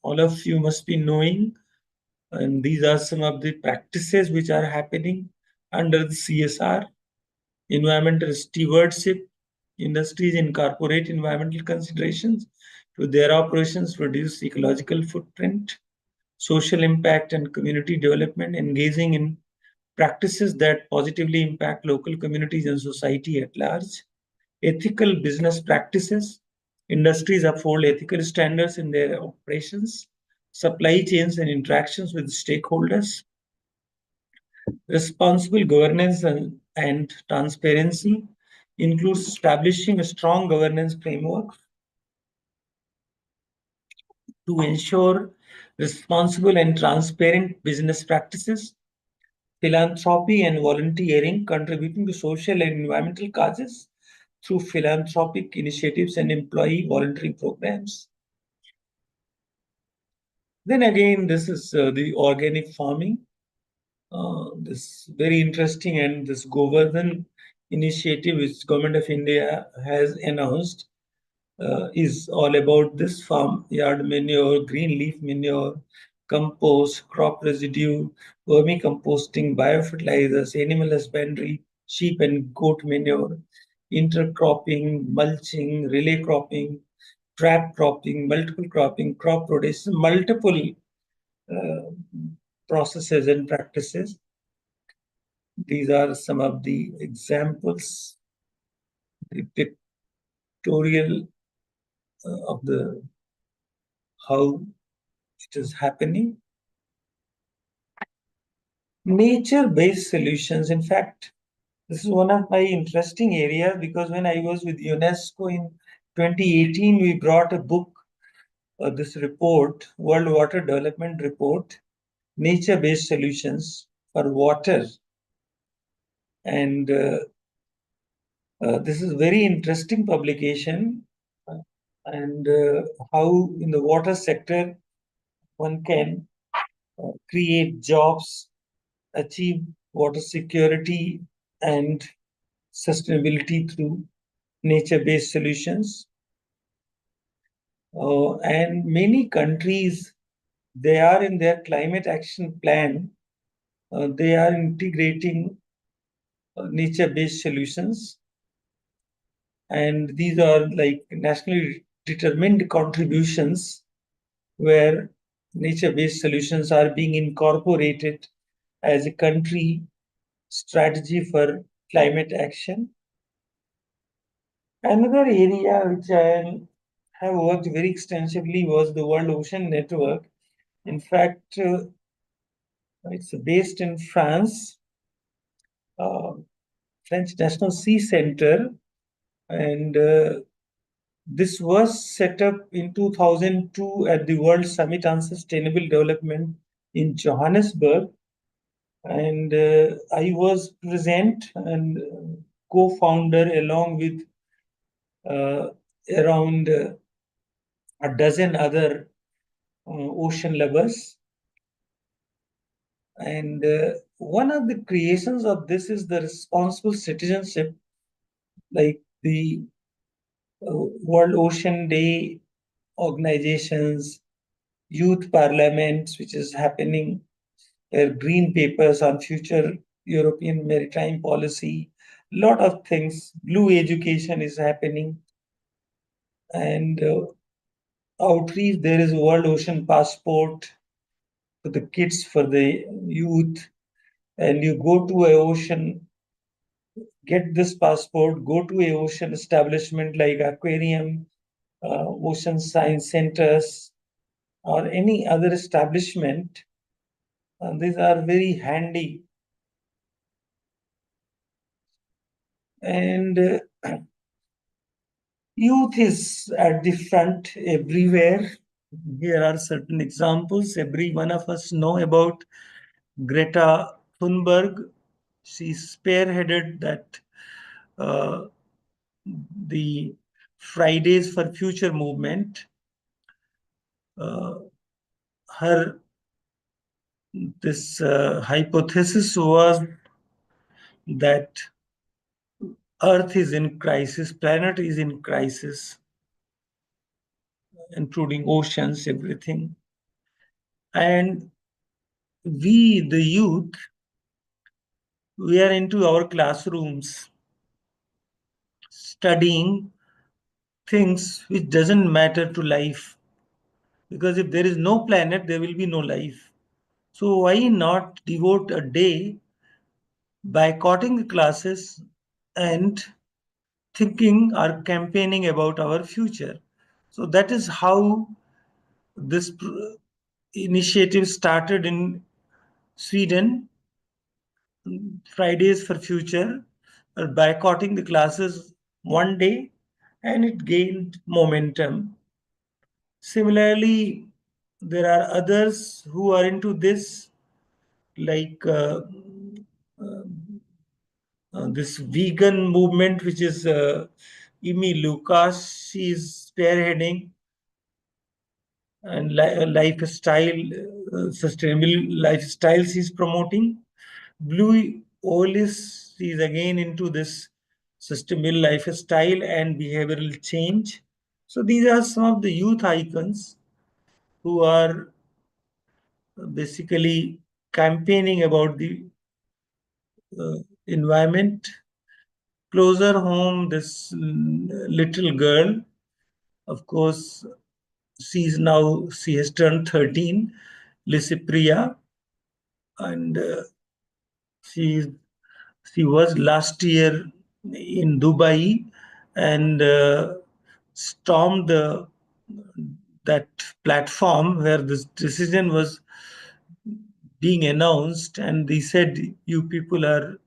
all of you must be knowing, and these are some of the practices which are happening under the CSR. Environmental stewardship. Industries incorporate environmental considerations to their operations, reduce ecological footprint, social impact, and community development, engaging in practices that positively impact local communities and society at large. Ethical business practices. Industries uphold ethical standards in their operations, supply chains, and interactions with stakeholders. Responsible governance and transparency includes establishing a strong governance framework to ensure responsible and transparent business practices. Philanthropy and volunteering, contributing to social and environmental causes through philanthropic initiatives and employee voluntary programs. Then again, this is the organic farming. This very interesting, and this Govardhan initiative which Government of India has announced is all about this farm yard manure, green leaf manure, compost, crop residue, vermicomposting, biofertilizers, animal husbandry, sheep and goat manure, intercropping, mulching, relay cropping, trap cropping, multiple cropping, crop rotation, multiple uh, processes and practices. These are some of the examples, the pictorial of the how it is happening. Nature-based solutions. In fact, this is one of my interesting areas because when I was with UNESCO in 2018, we brought a book, this report, World Water Development Report, Nature-based Solutions for Water. And this is a very interesting publication. And how in the water sector one can create jobs, achieve water security and sustainability through nature-based solutions. And many countries, they are in their climate action plan, they are integrating nature-based solutions. And these are like nationally determined contributions where nature-based solutions are being incorporated as a country strategy for climate action. Another area which I have worked very extensively was the World Ocean Network. In fact, it's based in France, uh, French National Sea Center, and this was set up in 2002 at the World Summit on Sustainable Development in Johannesburg. And I was present and co-founder along with uh, around a dozen other ocean lovers. And one of the creations of this is the responsible citizenship, like the World Ocean Day organizations, youth parliaments, which is happening, green papers on future European maritime policy, lot of things. Blue education is happening, and outreach. There is World Ocean Passport for the kids, for the youth, and you go to a ocean, get this passport, go to a ocean establishment like aquarium, ocean science centers, or any other establishment. These are very handy. And youth is at the front everywhere. Here are certain examples. Every one of us know about Greta Thunberg. She spearheaded that the Fridays for Future movement. Her this hypothesis was that Earth is in crisis, planet is in crisis, including oceans, everything. And we, the youth, we are into our classrooms studying things which doesn't matter to life, because if there is no planet there will be no life. So why not devote a day boycotting the classes and thinking or campaigning about our future? So that is how this initiative started in Sweden. Fridays for Future, boycotting the classes one day, and it gained momentum. Similarly, there are others who are into this, like this vegan movement, which is Amy Lucas. She is spearheading, and lifestyle, sustainable lifestyles he's promoting. Blue Olis is again into this sustainable lifestyle and behavioral change. So these are some of the youth icons who are basically campaigning about the environment. Closer home, this little girl, of course, she has turned 13, Lysipriya, and she she was last year in Dubai and stormed that platform where this decision was being announced, and they said, "You people are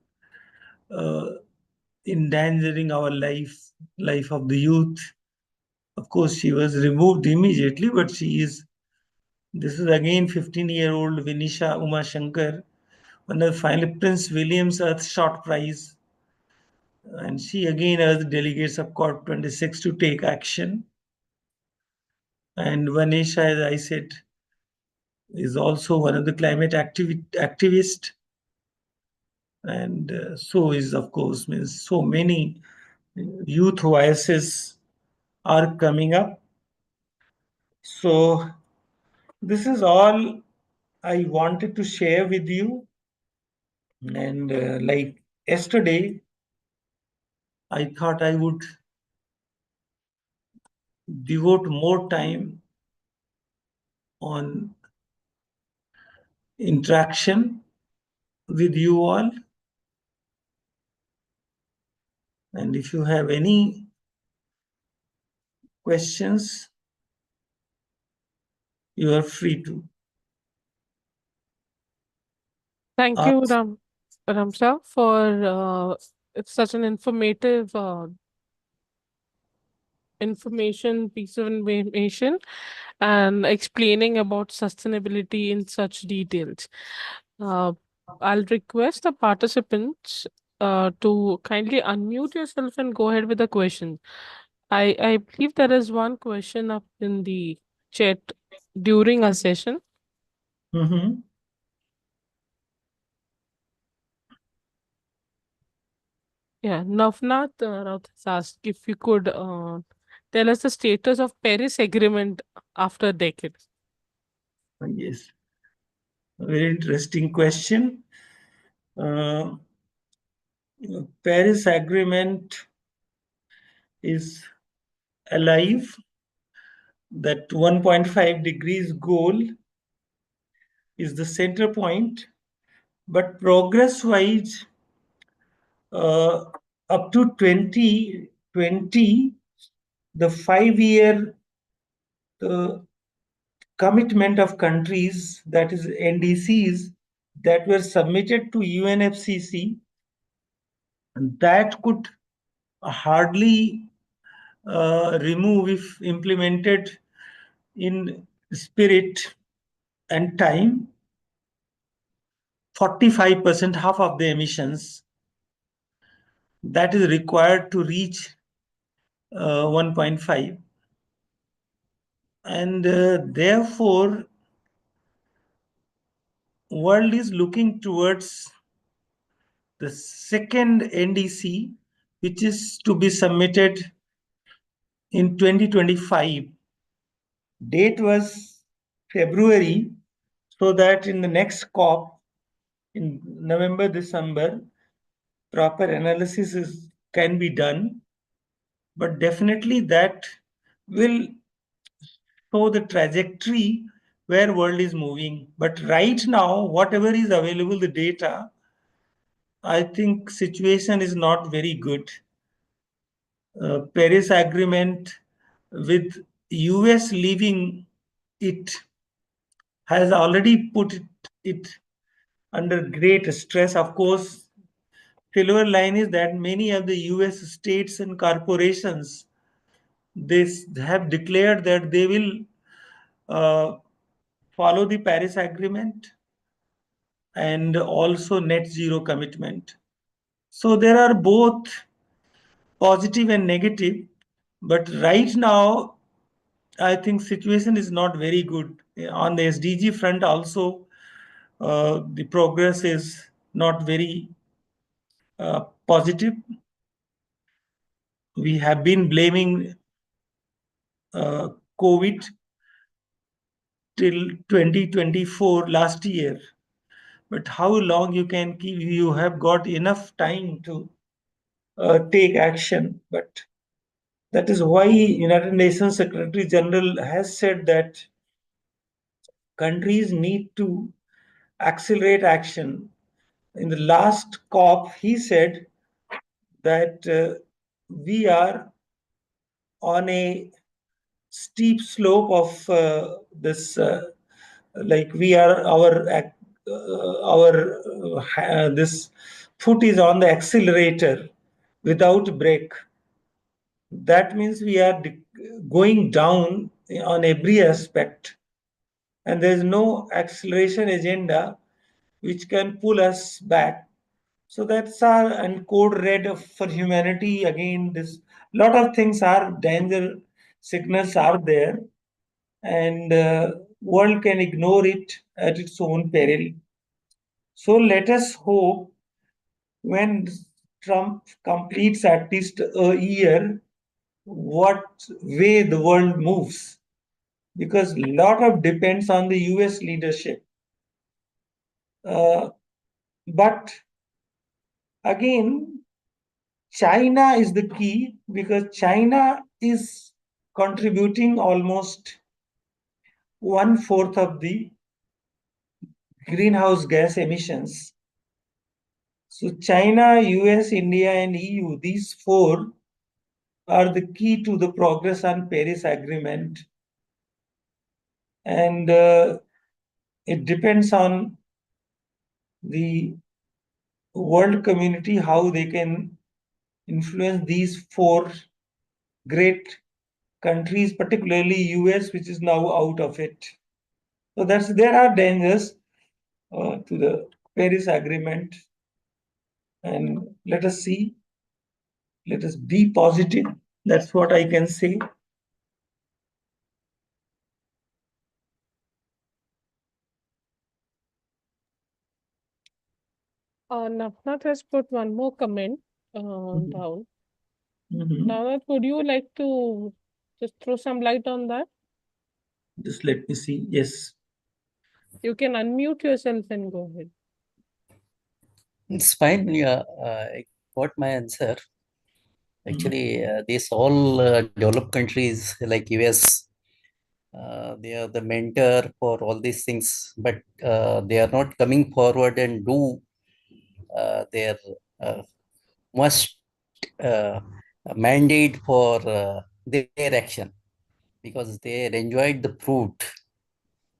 uh, endangering our life of the youth." Of course, she was removed immediately, but she is. This is again 15-year-old Vinisha Uma Shankar, won the final Prince William's Earthshot Prize, and she again urged delegates of COP26 to take action. And Vanisha, as I said, is also one of the climate activists, and so is, of course, means so many youth voices are coming up. So this is all I wanted to share with you. And like yesterday, I thought I would devote more time on interaction with you all. And if you have any questions, you are free to Thank you, ask. Ramsa, for it's such an informative information piece of information and explaining about sustainability in such details. Uh, I'll request the participants to kindly unmute yourself and go ahead with the question. I believe there is one question up in the chat during our session. Mhm. Yeah, Navnath Raut has asked if you could tell us the status of Paris Agreement after a decade. Yes, a very interesting question. Uh, Paris Agreement is alive. That 1.5 degrees goal is the center point, but progress wise, uh, up to 2020, the 5 year uh, commitment of countries, that is NDCs, that were submitted to UNFCCC, that could hardly remove, if implemented in spirit and time, 45%, half of the emissions that is required to reach 1.5. And therefore, world is looking towards the second NDC, which is to be submitted in 2025. Date was February, so that in the next COP in November, December, proper analysis can be done. But definitely that will show the trajectory where world is moving. But right now, whatever is available, the data, I think situation is not very good. Paris Agreement with US leaving it has already put it under great stress. Of course, silver line is that many of the US states and corporations they have declared that they will uh, follow the Paris Agreement and also net zero commitment. So there are both positive and negative, but right now I think situation is not very good. On the SDG front also, the progress is not very positive. We have been blaming uh, COVID till 2024 last year. But how long you can keep, you have got enough time to take action. But that is why United Nations Secretary General has said that countries need to accelerate action. In the last COP, he said that we are on a steep slope of this, like we are our this foot is on the accelerator without brake. That means we are going down on every aspect, and there is no acceleration agenda which can pull us back. So that's our and code red for humanity. Again, this lot of things are danger signals are there, and world can ignore it at its own peril. So let us hope when Trump completes at least a year, what way the world moves, because a lot of depends on the US leadership. Uh, but again, China is the key because China is contributing almost one fourth of the greenhouse gas emissions. So China, US, India, and EU, these four are the key to the progress on Paris Agreement. And it depends on the world community how they can influence these four great countries, particularly US, which is now out of it. So there are dangers to the Paris Agreement, and let us see. Let us be positive. That's what I can say. Navnath has put one more comment Mhm. down. Mhm. Navnath, would you like to just throw some light on that? Just let me see. Yes. You can unmute yourself and go ahead. It's fine. Yeah, I got my answer. Actually, these all developed countries like US, they are the mentor for all these things, but they are not coming forward and do their uh, must uh, mandate for their action because they enjoyed the fruit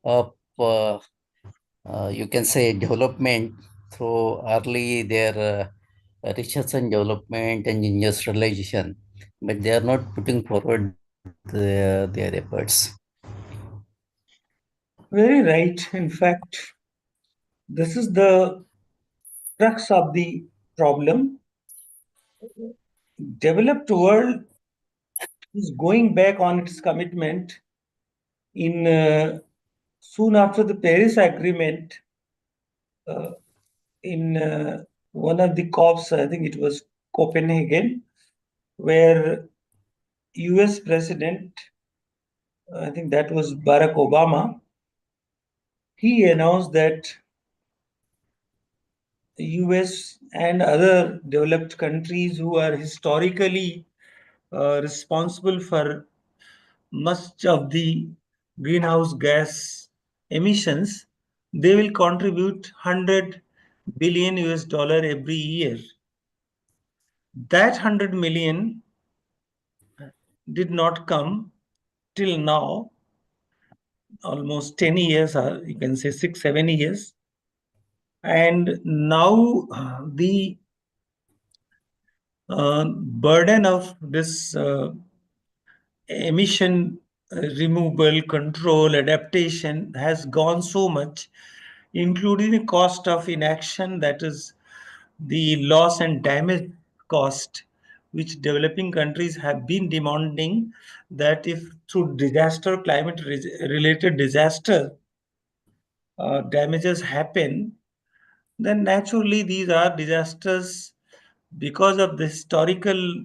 of you can say development through early their research and development and industrialization, but they are not putting forward their efforts. Very right. In fact, this is the crux of the problem. Developed world is going back on its commitment in soon after the Paris Agreement. In one of the COPs, I think it was Copenhagen, where US President, I think that was Barack Obama, he announced that US and other developed countries who are historically responsible for much of the greenhouse gas emissions, they will contribute 100 billion US dollar every year. That 100 million did not come till now, almost 10 years, or you can say 6, 7 years. And now the burden of this emission removal, control, adaptation has gone so much, including the cost of inaction, that is the loss and damage cost, which developing countries have been demanding, that if through disaster, climate related disaster, damages happen, then naturally these are disasters because of the historical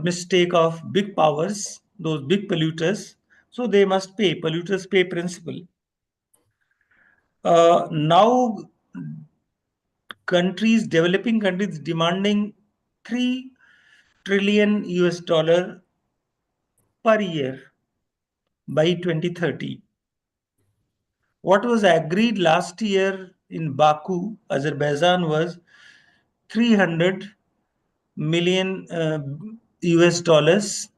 mistake of big powers, those big polluters. So they must pay, polluters pay principle. Now, developing countries demanding 3 trillion US dollar per year by 2030. What was agreed last year in Baku, Azerbaijan, was 300 million US dollars,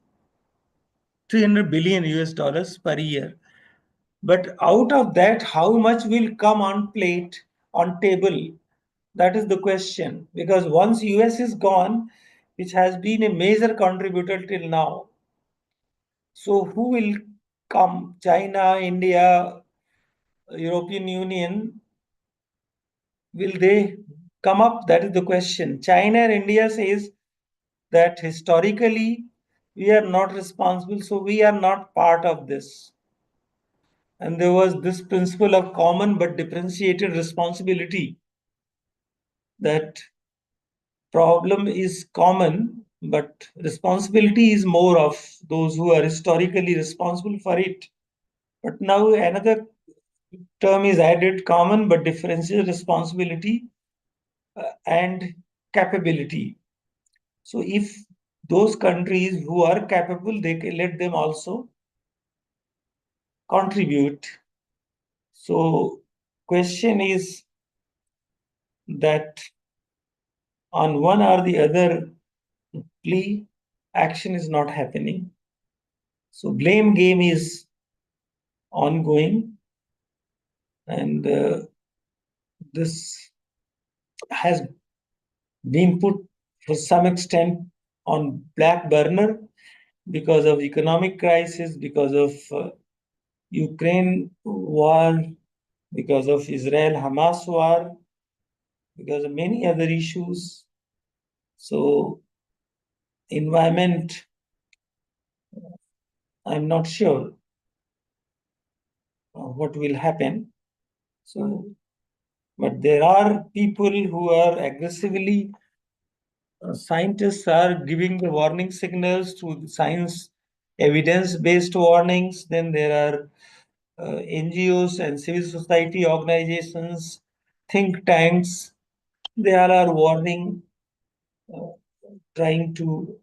300 billion US dollars per year. But out of that, how much will come on plate, on table? That is the question. Because once US is gone, which has been a major contributor till now, so who will come? China, India, European Union, will they come up? That is the question. China and India says that historically we are not responsible, so we are not part of this. And there was this principle of common but differentiated responsibility, that problem is common, but responsibility is more of those who are historically responsible for it. But now another term is added, common but differentiated responsibility and capability. So if those countries who are capable, they can let them also contribute. So question is that on one or the other plea, action is not happening. So blame game is ongoing, and this has been put for some extent on black burner because of economic crisis, because of Ukraine war, because of Israel-Hamas war, because of many other issues. So environment, I'm not sure what will happen. So, but there are people who are aggressively, scientists are giving the warning signals through science, evidence-based warnings. Then there are NGOs and civil society organizations, think tanks. They all are warning, uh, trying to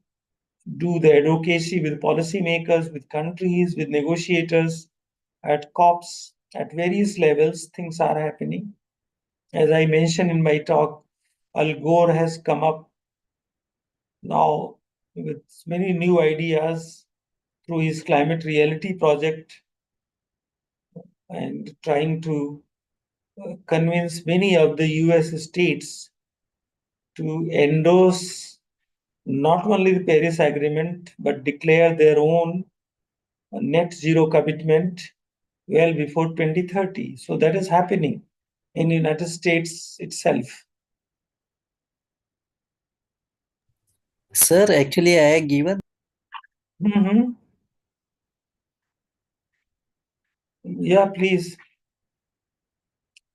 do the advocacy with policymakers, with countries, with negotiators, at COPs, at various levels. Things are happening. As I mentioned in my talk, Al Gore has come up now with many new ideas through his climate reality project, and trying to convince many of the US states to endorse not only the Paris Agreement but declare their own net zero commitment well before 2030. So that is happening in the United States itself. Sir, actually, I have given. Mm-hmm. Yeah, please.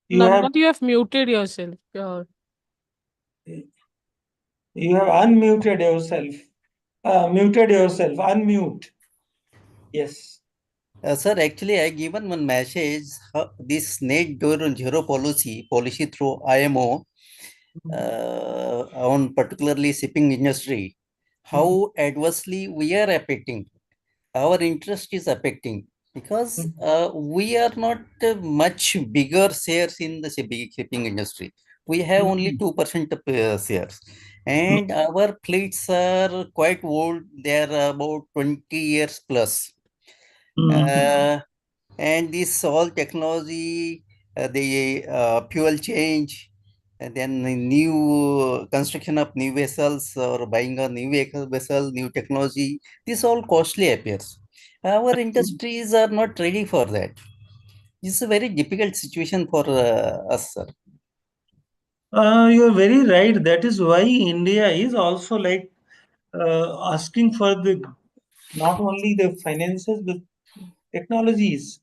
You have Namrata, you have muted yourself. you have unmuted yourself. Muted yourself. Unmute. Yes. Sir, actually, I given one message. This net zero policy through IMO on particularly shipping industry, Mhm. how adversely we are affecting. Our interest is affecting because we are not much bigger shares in the shipping industry. We have only Mhm. 2% of shares, and our fleets are quite old. They are about 20 years plus. Mhm. Uh, and this all technology, the fuel change, and then the new construction of new vessels or buying a new vessel, new technology, this all costly appears. Our industries are not ready for that. This is a very difficult situation for us, sir. You're very right. That is why India is also like asking for the not only the finances but technologies,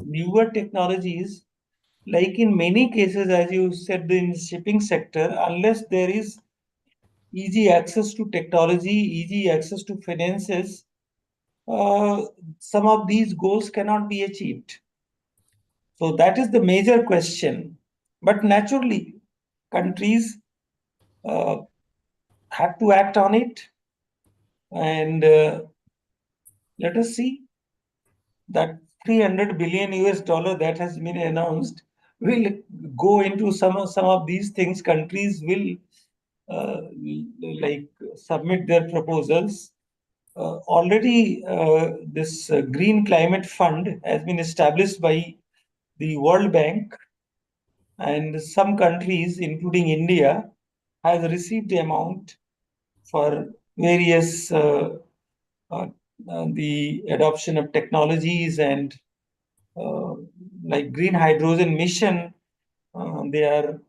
newer technologies. Like in many cases, as you said, in the shipping sector, unless there is easy access to technology, easy access to finances, uh, some of these goals cannot be achieved. So that is the major question. But naturally, countries uh, have to act on it, and let us see that 300 billion US dollar that has been announced will go into some of these things. Countries will uh, like submit their proposals. Already, this Green Climate Fund has been established by the World Bank, and some countries, including India, has received the amount for various uh, the adoption of technologies and uh, like green hydrogen mission. They are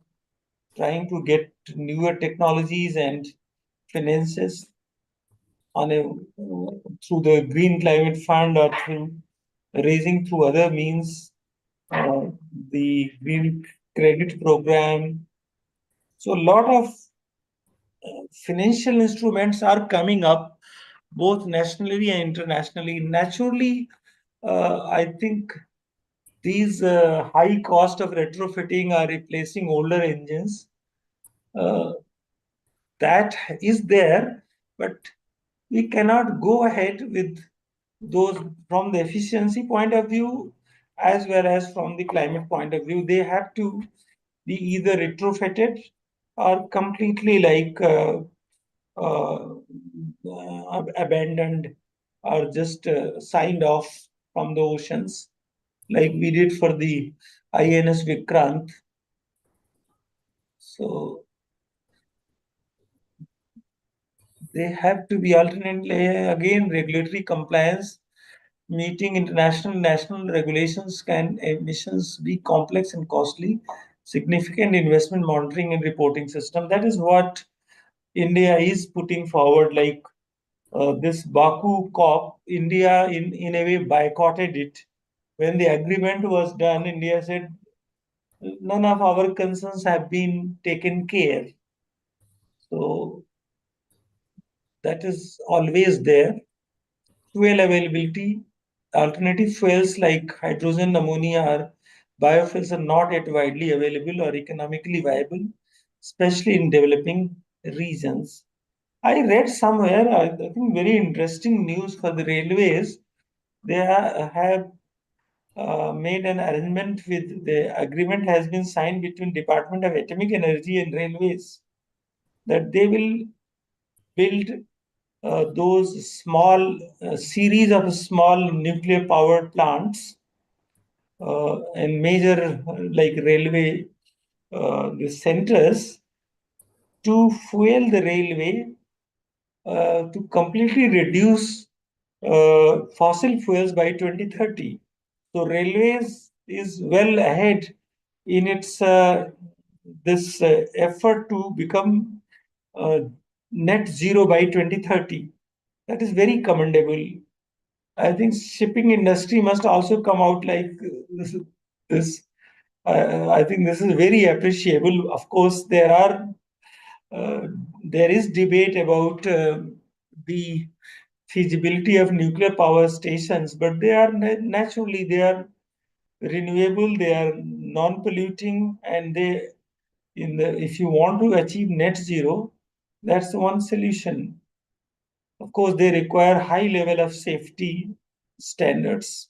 trying to get newer technologies and finances on a through the Green Climate Fund or through raising through other means, uh, the Green Credit Program. So a lot of financial instruments are coming up both nationally and internationally. Naturally, I think these high cost of retrofitting or replacing older engines, uh, that is there, but we cannot go ahead with those from the efficiency point of view as well as from the climate point of view. They have to be either retrofitted or completely like uh, abandoned or just signed off from the oceans, like we did for the INS Vikrant. So they have to be alternately again regulatory compliance. Meeting international national regulations can emissions be complex and costly. Significant investment monitoring and reporting system. That is what India is putting forward. Like this Baku COP, India in a way boycotted it. When the agreement was done, India said none of our concerns have been taken care. So that is always there. Fuel availability, alternative fuels like hydrogen, ammonia, or biofuels are not yet widely available or economically viable, especially in developing regions. I read somewhere, I think very interesting news for the railways. They have made an arrangement with the agreement has been signed between Department of Atomic Energy and Railways that they will build those small series of small nuclear powered plants and major like railway the centers to fuel the railway to completely reduce fossil fuels by 2030. So railways is well ahead in its this effort to become uh, net zero by 2030. That is very commendable. I think shipping industry must also come out like this. This I think this is very appreciable. Of course, there is debate about the feasibility of nuclear power stations, but they are naturally they are renewable, they are non-polluting, and they if you want to achieve net zero, that's one solution. Of course, they require high level of safety standards.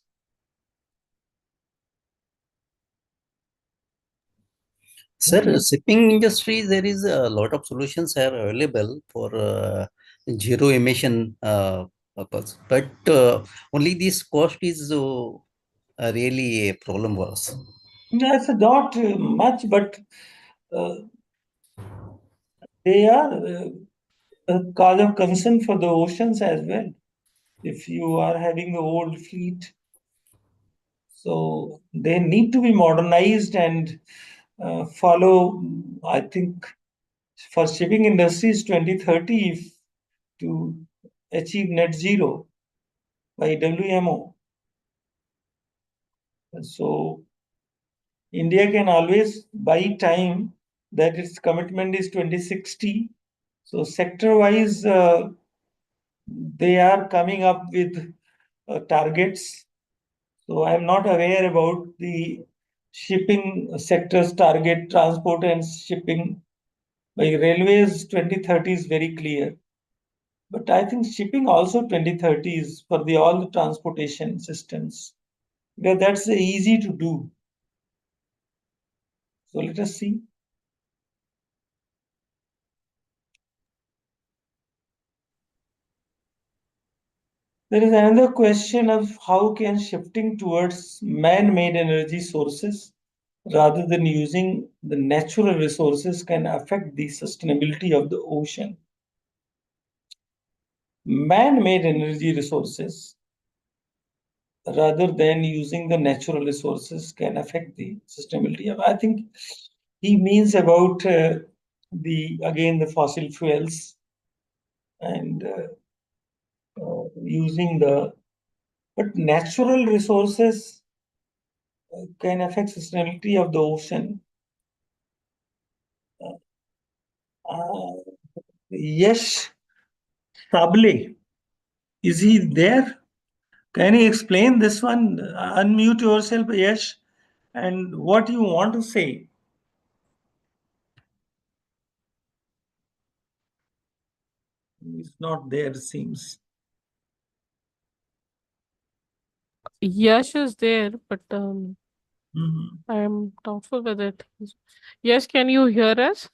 Sir, shipping industry, there is a lot of solutions are available for zero emission purpose, but only this cost is really a problem for us. That's not much, but uh, they are a cause of concern for the oceans as well. If you are having the old fleet, so they need to be modernized and follow, I think, for shipping industries 2030 to achieve net zero by WMO. So India can always buy time that its commitment is 2060. So sector-wise, they are coming up with targets. So I'm not aware about the shipping sector's target, transport and shipping. By railways, 2030 is very clear. But I think shipping also 2030 is for all the transportation systems. Yeah, that's easy to do. So let us see. There is another question of how can shifting towards man-made energy sources rather than using the natural resources can affect the sustainability of the ocean. Man-made energy resources rather than using the natural resources can affect the sustainability. I think he means about the fossil fuels and using but natural resources can affect sustainability of the ocean. Uh, Yes, Sable, is he there? Can you explain this one? Unmute yourself, Yes, and what you want to say. He's not there, seems. Yash is there, but Mhm. I am doubtful whether Yes, can you hear us?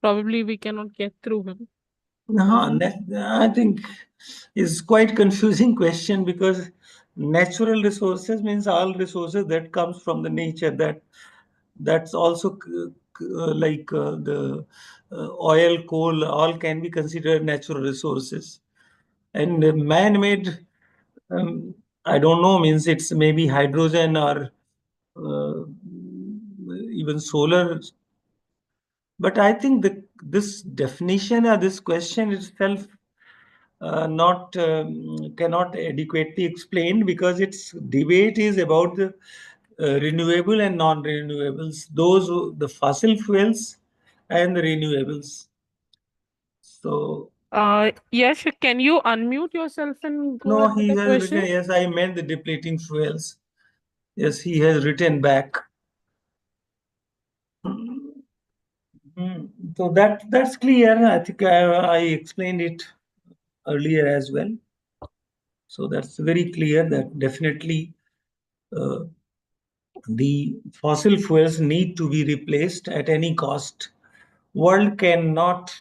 Probably we cannot get through him. No, I think is quite confusing question because natural resources means all resources that comes from the nature that's also the oil, coal, all can be considered natural resources. And man-made, I don't know, means it's maybe hydrogen or uh, even solar. But I think this definition or this question itself not cannot adequately explain because its debate is about the renewable and non-renewables, the fossil fuels and the renewables. So Yash, can you unmute yourself and go no, ahead with he the has written, question? yes, I meant the depleting fuels. Yes, he has written back. So that's clear. I think I explained it earlier as well. So that's very clear that definitely uh, the fossil fuels need to be replaced at any cost. World cannot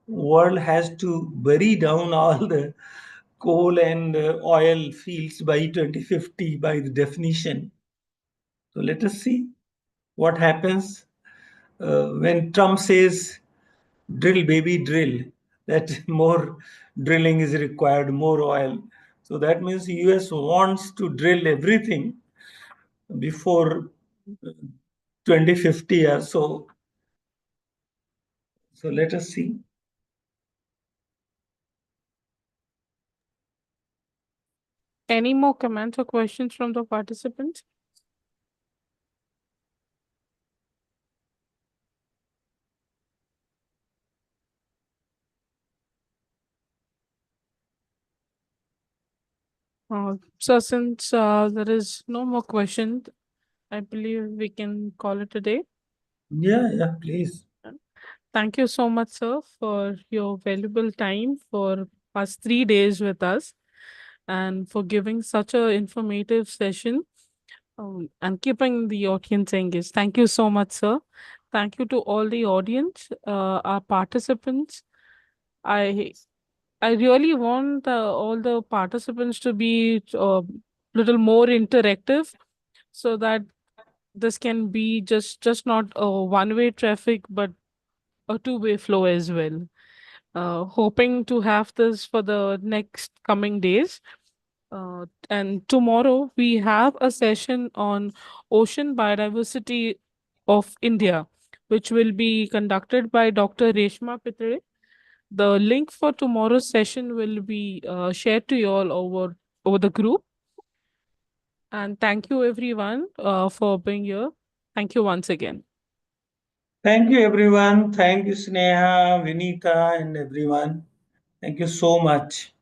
world has to bury down all the coal and oil fields by 2050 by the definition. So let us see what happens when Trump says drill baby drill, that more drilling is required, more oil. So that means US wants to drill everything before 2050 or so. So let us see. Any more comments or questions from the participants? So since there is no more question, I believe we can call it a day. Yeah, please. Thank you so much, sir, for your valuable time for past 3 days with us and for giving such a informative session and keeping the audience engaged. Thank you so much, sir. Thank you to all the audience, our participants. I I really want all the participants to be little more interactive so that this can be just not a one-way traffic but a two-way flow as well. Hoping to have this for the next coming days. And tomorrow we have a session on ocean biodiversity of India, which will be conducted by Dr. Reshma Pitre. The link for tomorrow's session will be shared to you all over the group. And thank you everyone for being here. Thank you once again. Thank you, everyone. Thank you, Sneha, Vinita, and everyone. Thank you so much.